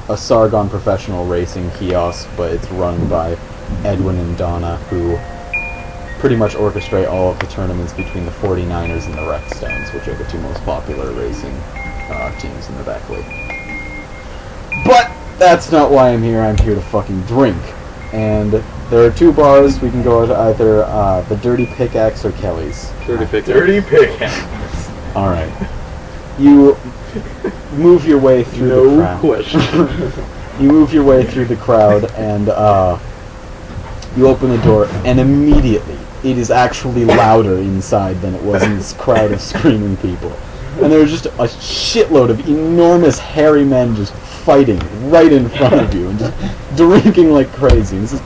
B: a Sargon professional racing kiosk, but it's run by Edwin and Donna, who pretty much orchestrate all of the tournaments between the 49ers and the Redstones, which are the two most popular racing teams in the Beckley. But that's not why I'm here. I'm here to fucking drink. And there are two bars. We can go to either the Dirty Pickaxe or Kelly's.
D: Dirty Pickaxe.
C: Dirty pickaxe.
B: All right. You move your way through the crowd.
D: No question.
B: You move your way through the crowd, and you open the door, and immediately it is actually louder inside than it was in this crowd of screaming people. And there's just a shitload of enormous hairy men just fighting right in front of you and just drinking like crazy. This is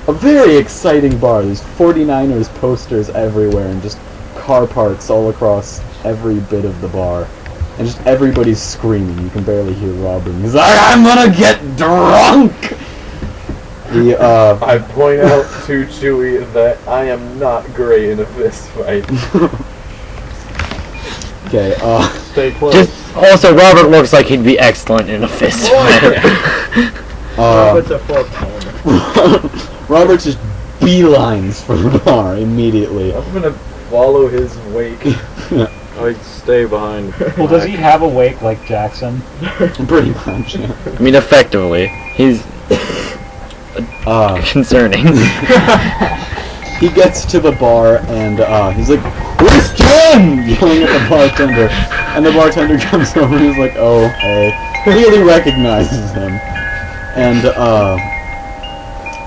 B: a very exciting bar. There's 49ers posters everywhere and just car parks all across every bit of the bar. And just everybody's screaming. You can barely hear Robert. He's like, I'm gonna get drunk!
C: I point out to Chewie that I am not great in a fist fight.
B: Okay,
C: Stay close.
A: Just also, Robert looks like he'd be excellent in a fist fight.
E: Robert's a full-timer.
B: Robert just beelines for the bar immediately.
C: I'm gonna follow his wake.
D: I stay behind.
G: Well, does he have a wake like Jackson?
B: Pretty much, yeah.
A: I mean, effectively, he's concerning.
B: He gets to the bar and he's like, "Where's Jim?" yelling at the bartender. And the bartender comes over and he's like, "Oh, hey." Clearly recognizes him. And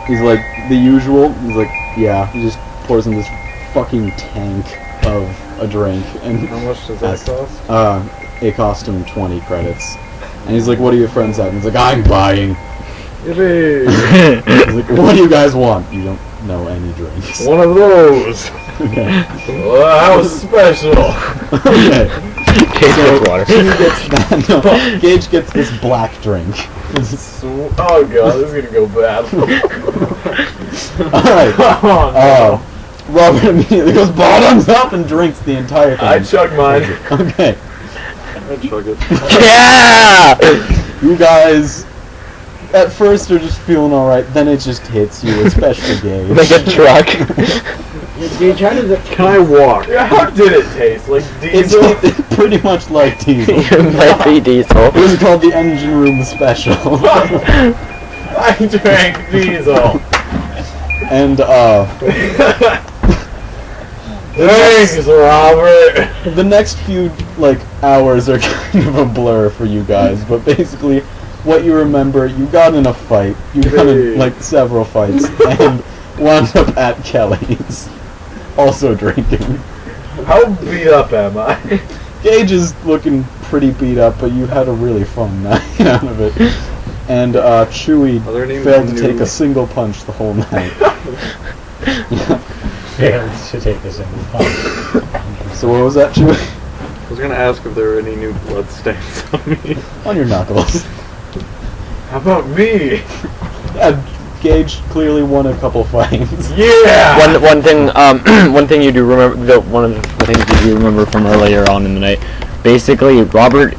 B: he's like, "The usual?" He's like, "Yeah." He just pours him this fucking tank of a drink. And
C: How much does that cost?
B: it cost him 20 credits. And he's like, "What do your friends have?" And he's like, "I'm buying."
C: Yippee!
B: He's like, "What do you guys want?" You don't know any drinks.
C: One of those.
B: Okay.
C: Well, that was special.
B: Okay.
A: Case of water.
B: Gage gets that. No, Gage gets this black drink.
C: Oh god, this is gonna go bad.
B: Alright.
C: Oh no.
B: Robert immediately goes bottoms up and drinks the entire thing.
C: I chug mine.
B: Okay.
D: I chug it.
A: Yeah!
B: You guys at first are just feeling alright, then it just hits you, especially Gage.
A: Like a truck.
E: Gage, how does it...
C: Can I walk? Yeah, how did it taste? Like diesel?
B: It's pretty much like diesel.
A: Might be diesel.
B: It was called the engine room special.
C: I drank diesel.
B: And
C: Thanks, Robert.
B: the next few hours are kind of a blur for you guys, but basically what you remember, you got in a fight, you got in several fights, and wound up at Kelly's, also drinking.
C: How beat up am I?
B: Gage is looking pretty beat up, but you had a really fun night out of it. And Chewie
D: Are there any
B: failed to
D: new-
B: take a single punch the whole night.
G: Failed to take a single punch.
B: So what was that, Chewie?
D: I was gonna ask if there were any new blood stains on me.
B: On your knuckles.
C: How about me?
B: Yeah, Gage clearly won a couple fights.
C: Yeah!
A: One thing one thing you do remember, one of the things you do remember from earlier on in the night, basically Robert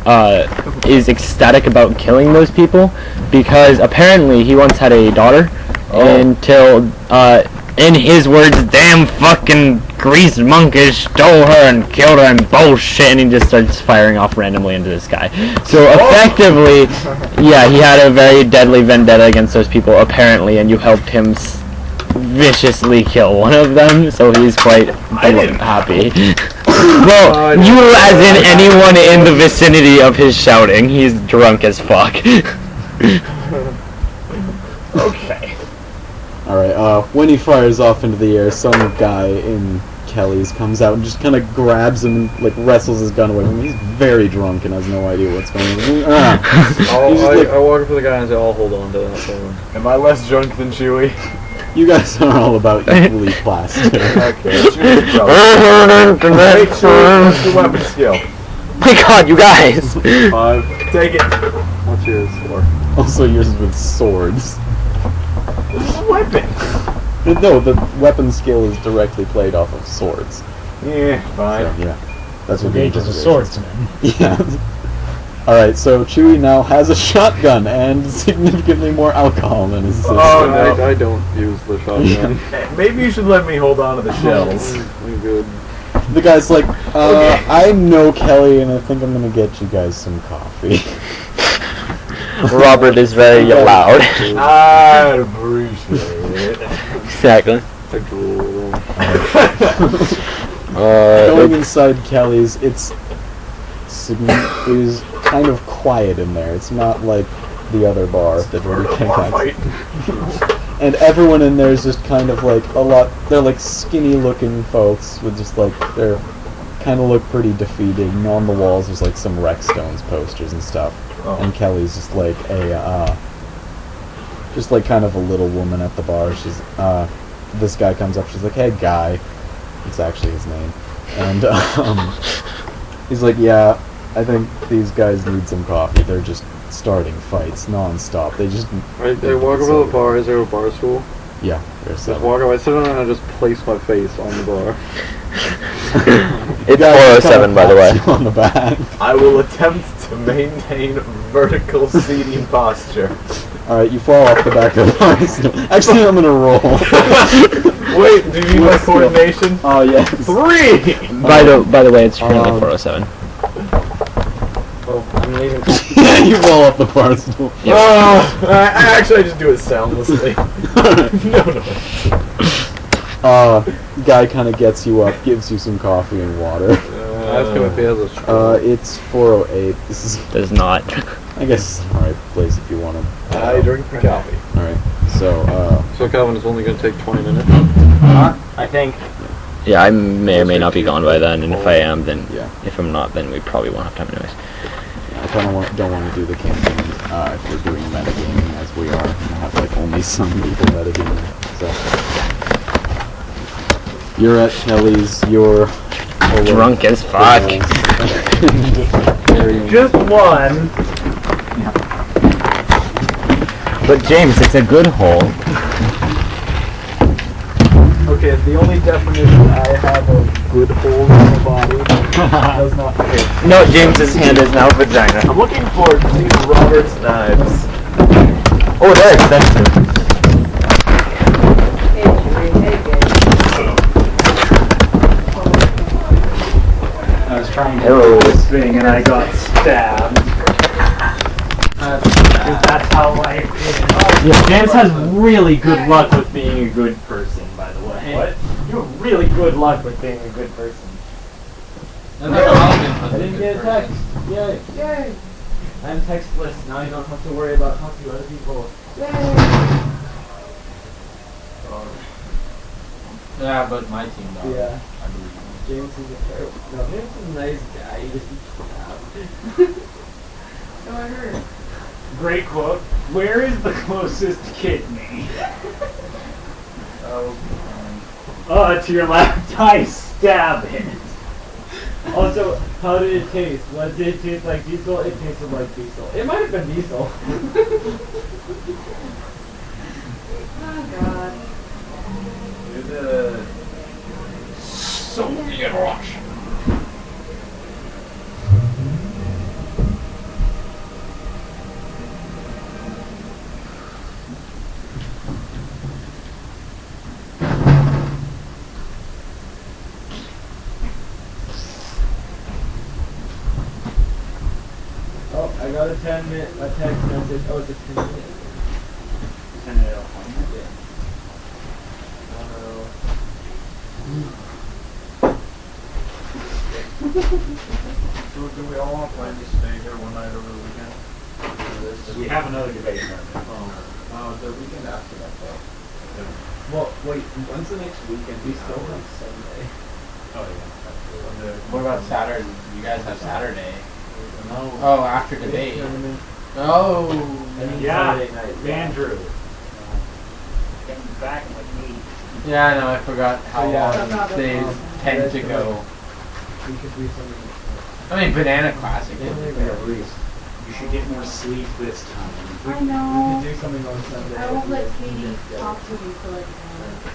A: is ecstatic about killing those people because apparently he once had a daughter until in his words, damn fucking grease monkeys stole her and killed her and bullshit, and he just starts firing off randomly into the sky. So effectively, yeah, he had a very deadly vendetta against those people apparently, and you helped him viciously kill one of them, so he's quite happy. Well, you as in anyone in the vicinity of his shouting, he's drunk as fuck.
C: Okay.
B: Alright, when he fires off into the air, some guy in Kelly's comes out and just kind of grabs him and wrestles his gun away from him. He's very drunk and has no idea what's going on.
D: I walk up to the guy and say, I'll hold on to that for him.
C: Am I less drunk than Chewie?
B: You guys are all about equally plastic.
C: Okay, let's do the weapon skill.
A: My god, you guys!
C: 5. Take it.
D: What's yours for?
B: Also yours is with swords.
C: This is a weapon.
B: No, the weapon skill is directly played off of swords.
C: Yeah, fine.
B: So, yeah. That's what
G: Gage is a
B: the
G: swordsman.
B: Yeah. Alright, so Chewie now has a shotgun and significantly more alcohol than his sister.
C: Oh, no. I don't use the shotgun.
I: Maybe you should let me hold on to the shells.
C: I'm good.
B: The guy's like, I know Kelly and I think I'm gonna get you guys some coffee.
A: Robert is very loud.
I: I appreciate it.
A: Exactly.
B: Going inside Kelly's, it's kind of quiet in there. It's not like the other bar that we came back. And everyone in there is just kind of like they're like skinny looking folks with just like, they're kind of look pretty defeated, and on the walls there's like some Rex Stones posters and stuff. And Kelly's just like just like kind of a little woman at the bar. She's, this guy comes up, she's like, hey guy, it's actually his name. And he's like, yeah, I think these guys need some coffee. They're just starting fights non-stop. They just...
C: I walk over to the bar. Is there a bar stool?
B: Yeah, there's
C: Just walk over. I sit down and I just place my face on the bar.
A: It's 407, by the way.
B: On the back.
I: I will attempt to maintain vertical seating posture.
B: Alright, you fall off the back of the bar. Actually, I'm gonna roll.
I: Wait, do you need my coordination?
B: Oh, yes.
I: 3!
A: By the way, it's currently 407.
E: Oh, I'm leaving.
B: Yeah, you fall off the bar stool.
A: Yep.
I: Actually, I just do it soundlessly. No.
B: Guy kind of gets you up, gives you some coffee and water.
C: Ask him if he has a straw.
B: It's 4:08. This is...
A: Does not.
B: I guess, alright, place if you want to.
I: I drink the coffee.
B: Alright, so,
C: So Calvin, it's only going to take 20 minutes?
E: I think.
A: Yeah, I may or may not be gone by then, and if I am, then
B: yeah.
A: if I'm not, then we probably won't have time anyways.
B: I kind of don't want to do the campaign if we're doing metagaming as we are. I have like only some people metagaming. So you're at Kelly's. You're
A: Drunk as fuck.
F: Just one.
A: But James, it's a good hole.
I: Okay, the only definition I have of good hole in the body does not fit.
A: No, James's hand is now vagina.
I: I'm looking for these Robert's knives.
A: Oh, they're expensive.
G: I was trying to
A: Hello.
G: do this thing and I got stabbed. That's how life is. Yeah, James has really good luck with being a good person, by the way. What? You have really good luck with being a good person.
E: I didn't get a text. Yay. Yay. I'm textless. Now you don't have to worry about talking to other people. Yay. Yeah, but my team though. Yeah. I believe James is a terrible. No, James is a nice guy. He just No, I heard.
G: Great quote. Where is the closest kidney? To your left eye, stab it.
E: Also, how did it taste? What did it taste like? Diesel? It tasted like diesel. It might have been diesel.
J: Oh god.
I: You're the
G: Soviet Russia.
E: Oh, I got a 10-minute text message. Oh, it's a 10-minute.
G: 10-minute appointment?
E: Yeah.
I: So do we all want to plan to stay here one night over the weekend?
G: We have another debate night.
E: The weekend after that, though. Well, wait, when's the next weekend? We still have Sunday.
G: Oh, yeah.
K: What about Saturday? You guys have Saturday.
E: No.
K: Oh, after debate. Oh.
G: Yeah,
E: Saturday night.
G: Andrew. Getting back in like 8.
K: Yeah, I know. I forgot how
E: Yeah.
K: long days tend to go.
E: We could do something.
K: I mean, Banana Classic.
G: You should get more sleep this time.
J: I know.
E: We could do something on Sunday.
J: I won't let Katie talk to me for like an hour.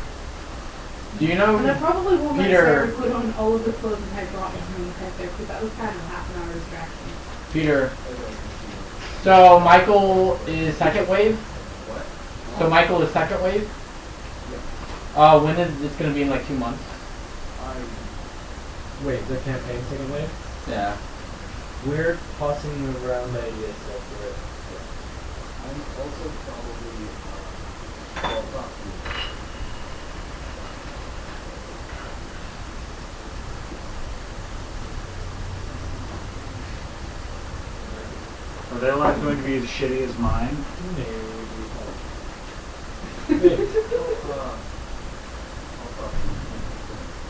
K: Do you know
J: And I probably won't
K: Peter?
J: necessarily put on all of the clothes that I brought with me right there, because that was kind of a half an hour distraction.
K: Peter. So Michael is second wave. So Michael is second wave. When is it's gonna be in like 2 months?
E: Wait, the campaign second wave?
K: Yeah.
E: We're tossing around ideas so for it.
I: I'm also probably
L: Are their lives going to be as shitty as mine?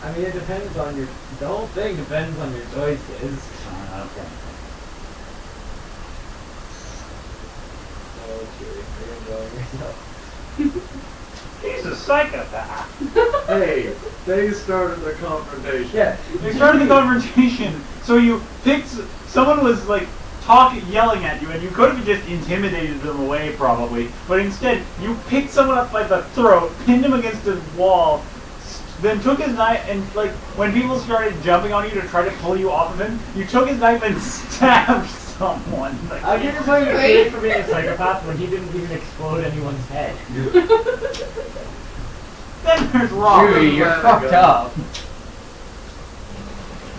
E: I mean, it depends on your. The whole thing depends on your choices.
L: Okay.
E: Oh, Chewy, you're enjoying yourself.
L: He's a psychopath.
C: Hey, they started the confrontation.
E: Yeah.
L: They started the conversation, so you picked. Someone was like yelling at you, and you could have just intimidated them away, probably. But instead, you picked someone up by the throat, pinned him against a wall, then took his knife, and like when people started jumping on you to try to pull you off of him, you took his knife and stabbed someone. Like,
E: I'll give you credit for being a psychopath when he didn't even explode anyone's head.
L: Then there's Robert.
K: Chewy, you're fucked up.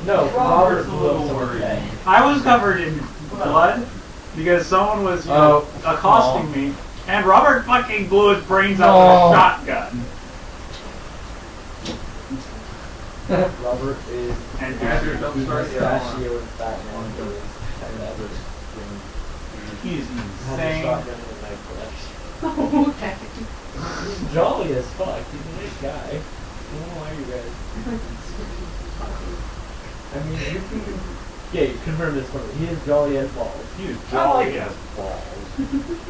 E: No, Robert's a little worried.
L: I was covered in blood because someone was accosting me, and Robert fucking blew his brains out with a shotgun.
E: Robert is
L: And
C: Andrew, don't start yelling.
E: with that one.
L: he's
E: Has a
L: insane.
E: shotgun in my collection.
J: Oh, okay.
E: He's jolly as fuck. He's a nice guy. I don't know why you guys. I mean, you can. Okay, confirm this for me. He is jolly as balls.
L: He is
E: I like
L: jolly
E: him.
L: as balls.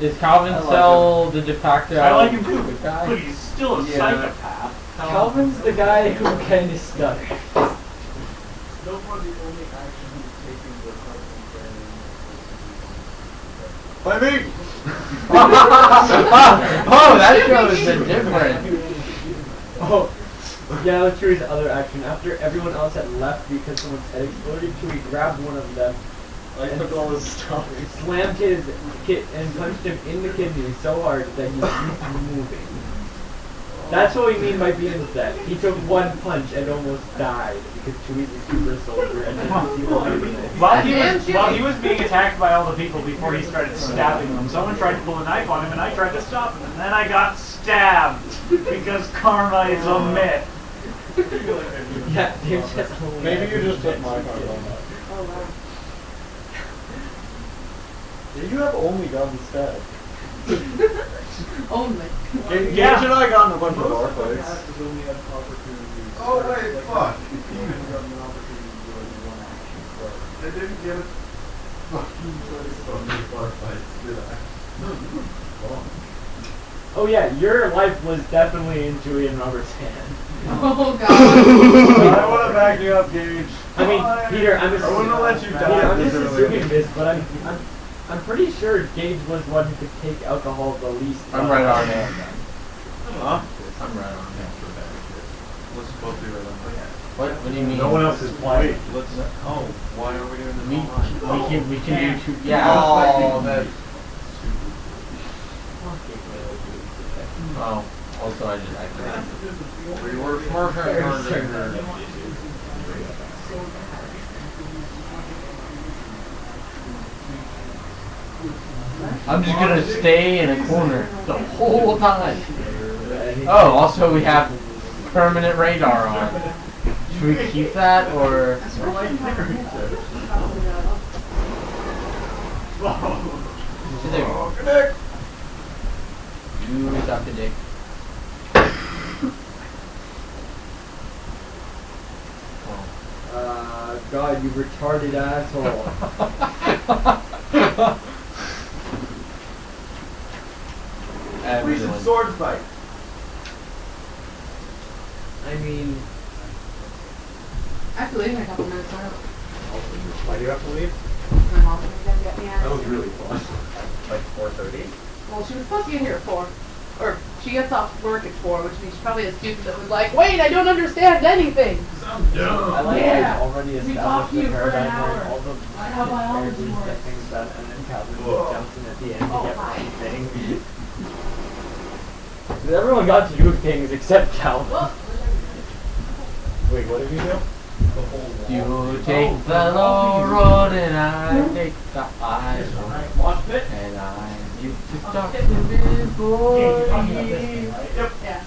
K: Is Calvin
E: I like
K: still the de facto
L: I like him too,
K: good guy?
L: but he's still a
C: Yeah.
L: psychopath.
E: Calvin's the guy who kind of stutters.
I: so far the only action he's taken was helping
C: By me!
K: Oh, that shows the difference.
E: Oh, yeah, that's Chewy's other action. After everyone else had left because someone's head exploded, Chewy grabbed one of them
C: I took all his stuff.
E: slammed his kid and punched him in the kidney so hard that he ceased moving. That's what we mean by being upset. He took one punch and almost died because Chewy's a super soldier and didn't see what
L: While he was being attacked by all the people before he started stabbing them, someone tried to pull a knife on him and I tried to stop him, and then I got stabbed because karma is a myth.
E: Yeah, Dave's just
C: Maybe you just took my card on that.
J: Oh, wow.
C: You have only gotten stabbed.
J: Only.
C: Gage and I got in a bunch of bar fights.
I: only had opportunities.
M: Oh, wait, fuck.
I: Even got an opportunity to do only one action. But
M: They didn't give it fucking choice on the bar fights, did I?
E: Oh yeah, your life was definitely in Chewy and Robert's hand.
J: Oh, God.
C: I want to back you up, Gage.
E: I mean, Peter, I'm
C: I wouldn't have let you die.
E: I'm just
C: this
E: assuming
C: early.
E: this, but I'm pretty sure Gage was one who could take alcohol the least.
K: I'm right on it.
C: Huh?
K: I'm right on it.
C: What's supposed to be right on that?
K: What do you mean?
L: No one else is playing.
C: Let's. Oh, why are we doing this
K: We
C: online?
K: we can do two. Yeah.
C: Oh, that's.
K: Oh. Also, I just activated.
C: We were smarter.
K: I'm just gonna stay in a corner the whole time. Oh, also we have permanent radar on. Should we keep that or? You got the dick.
E: God, you retarded asshole.
M: We should sword fight.
E: I mean,
J: I have to leave in a couple minutes. I don't.
I: why do you have to leave?
J: My mom's gonna get me out.
I: That was really fun. Like 4:30.
J: Well, she was supposed to get here at 4. or she gets off work at 4, which means she's probably a student that was like, wait, I don't understand anything.
G: I like
J: Yeah.
G: how you've already
J: We talked
G: established
J: to you
G: the
J: for an
G: paradigm where
J: hour.
G: all the
J: How biology
G: characters
J: works.
G: get things done and then Calvin just jumps in at the end to get
J: hi.
G: one thing. Because everyone got to do things except Calvin. Wait, what did you do?
K: You take the low road and I take the high road.
G: Watch it.
K: And I used to talk to before you.
G: Yep.
J: Yeah.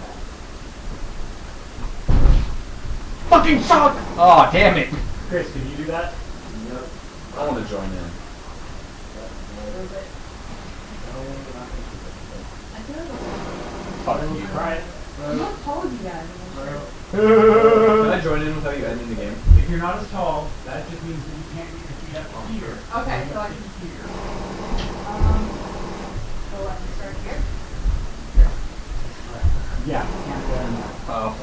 K: Fucking suck! Oh, damn it!
G: Chris, can you do that?
B: Yep. I want to join in.
K: Fuck you.
G: Right.
J: I'm not told you guys.
B: Can I join in without you ending the game?
L: If you're not as tall, that just means that you can't get your feet up here.
J: Okay, so I can here. So let me start here.
L: Yeah, can't go in there.
K: Oh.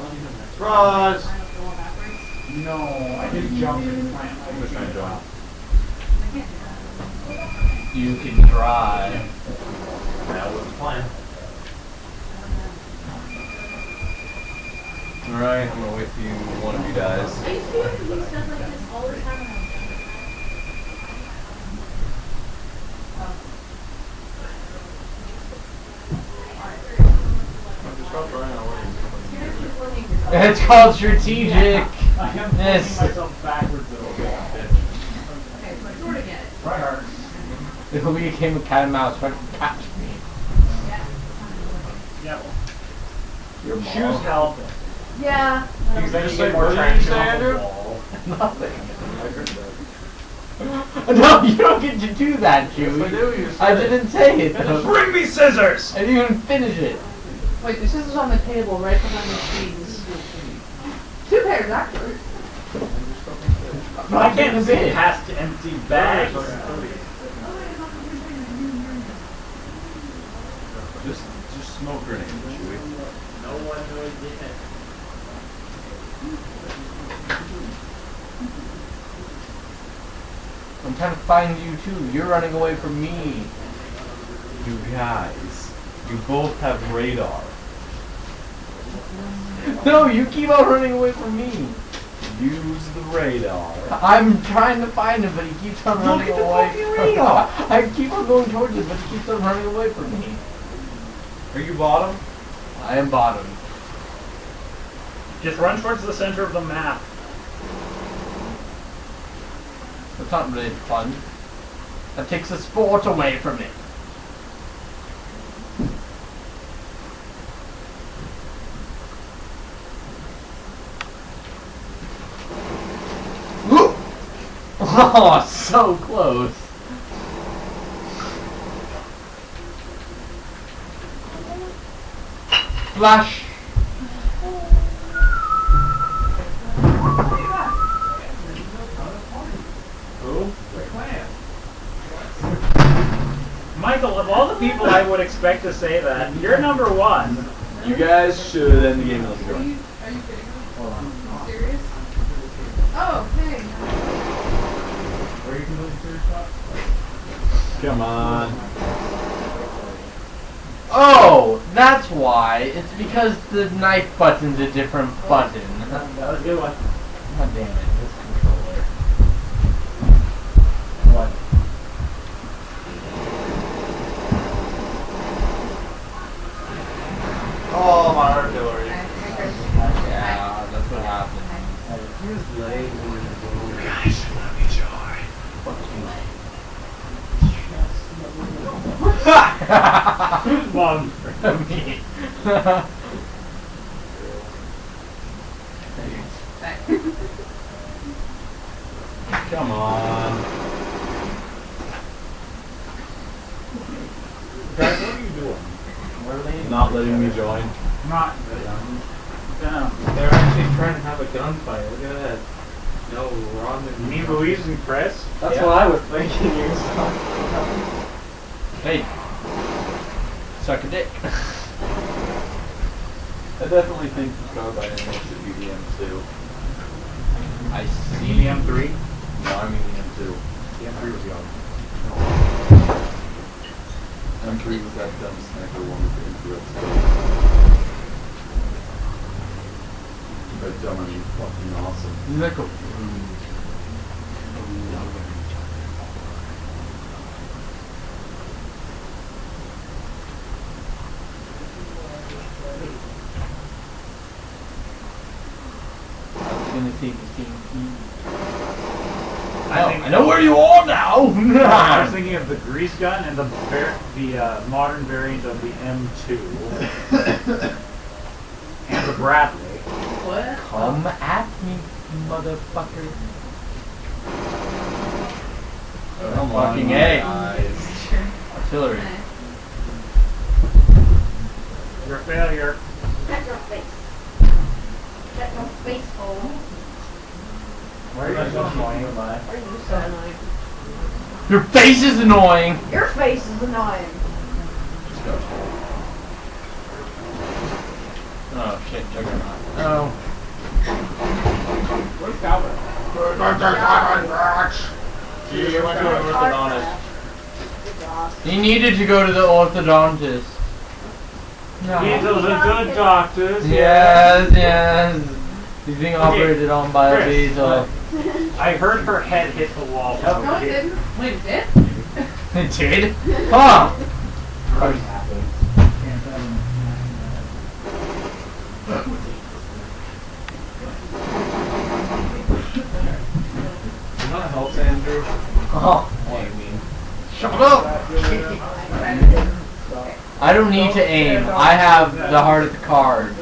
B: Surprise!
J: Line up the wall backwards.
L: No, I didn't jump and plant.
B: I'm just trying to join.
J: I can't do that.
K: You can try.
B: That was the plan.
N: Alright, I'm gonna wait for you, one of you dies.
J: I used to be able to do stuff like this all the time when I was
K: It's called strategic.
L: I am pushing
K: Yes.
L: myself backwards a little bit.
J: Okay, so I sort of get it.
L: Try hard.
K: If we became a cat and mouse, trying to catch me.
L: Yeah.
K: Your
L: Shoes help.
J: Yeah.
L: Because then you
B: Just
L: get
B: like,
L: more
B: what did you
L: traction
B: say,
L: off
B: Andrew?
L: the wall.
K: Nothing. No, you don't get to do that, Chewie.
B: Yes, I do. You
K: I
B: said it.
K: didn't say it. Though.
L: Bring me scissors!
K: I didn't even finish it.
J: Wait, the scissors on the table right behind the cheese. 2 pairs, actually.
L: I can't
K: Not
L: see
K: big.
L: past empty bags.
N: Just smoke grenade, Chewie.
G: No one knows it.
K: I'm trying to find you too. You're running away from me.
N: You guys, you both have radar.
K: No, you keep on running away from me.
N: Use the radar.
K: I'm trying to find him, but he keeps on running
N: at the
K: away.
N: fucking radar.
K: I keep on going towards him, but he keeps on running away from me.
N: Are you bottom?
K: I am bottom.
L: Just run towards the center of the map.
K: That's not really fun. That takes the sport away from it. Oh, so close. Flash.
L: Who? Michael, of all the people I would expect to say that, you're number 1.
N: You guys should end the game and let me
J: Are
N: join.
J: you kidding me? Hold on. Are you serious? Oh, hey.
L: Where you can lose your spot?
N: Come on.
K: Oh, that's why. It's because the knife button's a different button.
G: That was a good one.
K: God damn it, this controller. What?
N: Oh, my artillery.
K: Yeah, that's what happened.
G: Here's Lay.
N: Guys, let me join.
K: Who's mom? Me.
N: Come on.
L: Guys, what are you doing?
N: Not letting me join.
L: Not.
C: They're actually trying to have a gunfight. Look at that. No, we're on the.
L: You mean Louise and Chris?
G: That's what I was thinking. You.
K: Hey. Suck a dick.
N: I definitely think the carbine ammo should be the M2.
K: I see.
L: The M3?
N: No, I mean the M2.
L: The M3 was young.
N: I M3 was that dumb sniper one with the infrared scope. By dumb, I mean fucking awesome.
K: Isn't that cool? Gonna take the same team.
L: I
K: know where you are now!
L: I was thinking of the grease gun and the modern variant of the M2. And the Bradley.
J: What?
K: Come at me, motherfucker.
N: Come
K: Fucking
N: on,
K: A.
N: guys.
K: Artillery.
L: You're a failure.
J: Cut your face. Cut your face hole.
L: Why are you so annoying?
J: Why are you so annoying?
K: Your face is annoying!
J: Your face is annoying.
K: Oh shit, Juggernaut. Oh.
L: Where's Calvin?
K: He went to an orthodontist. He needed to go to the orthodontist. No.
L: He's a good doctor.
K: Yes. He's being operated on by a beetle.
L: I heard her head hit the wall.
J: No, it didn't. Wait, it did?
K: It did? Huh?
N: That helps, Andrew.
K: Oh. Shut up! I don't need to aim. I have the heart of the cards.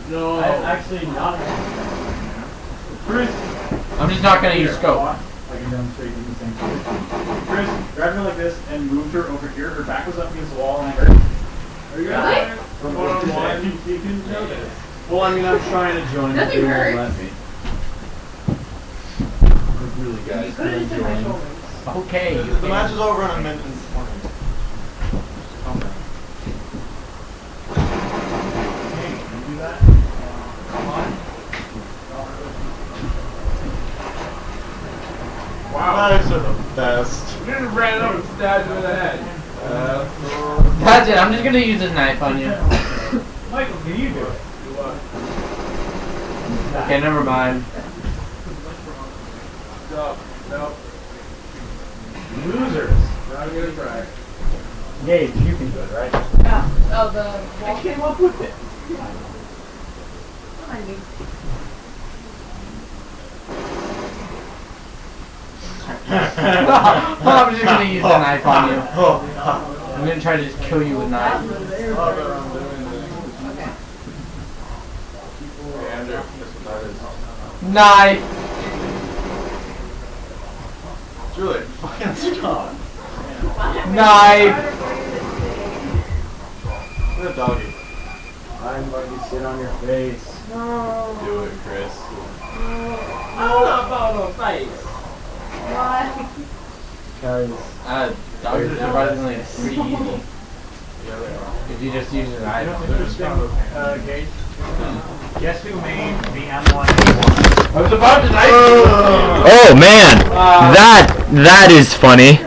E: No, I'm actually not.
L: Chris,
K: I'm just not gonna use scope.
L: like you're down straight in the same place. Chris, grabbed her like this and moved her over here. Her back was up against the wall and I heard.
J: Are you
E: Really?
L: From one-on-one, you can know this.
N: Well, I mean, I'm trying to join, but
J: Nothing
N: they won't
J: hurts.
N: let me. Really, guys,
J: Put it
N: can I
J: into my
N: join?
J: shoulders.
K: Okay.
M: The match is over in a minute and 20.
L: Hey, can you do that? Come on.
M: Wow. Knives are the best.
E: You just ran up and stabbed him in the head.
K: That's it. I'm just gonna use this knife on you.
L: Michael, can you do it?
K: Okay, never mind.
E: No.
L: Losers.
E: Not gonna try.
L: Gage, you can do it, right?
J: Yeah. Oh, the
L: I came up with it.
J: I mean,
K: I'm just gonna use the knife on you. I'm gonna try to just kill you with knife. Knife.
M: Julie, fucking stop.
K: Knife.
M: What a doggy.
I: I'm going to sit on your face.
J: no.
N: Do it, Chris.
E: I'm not about no face.
J: Why?
I: Because
K: Dogs are surprisingly pretty easy. If you just use an knife.
L: Gage. Guess who made the M1 A1?
K: I was about to knife you.
A: Oh man, that is funny.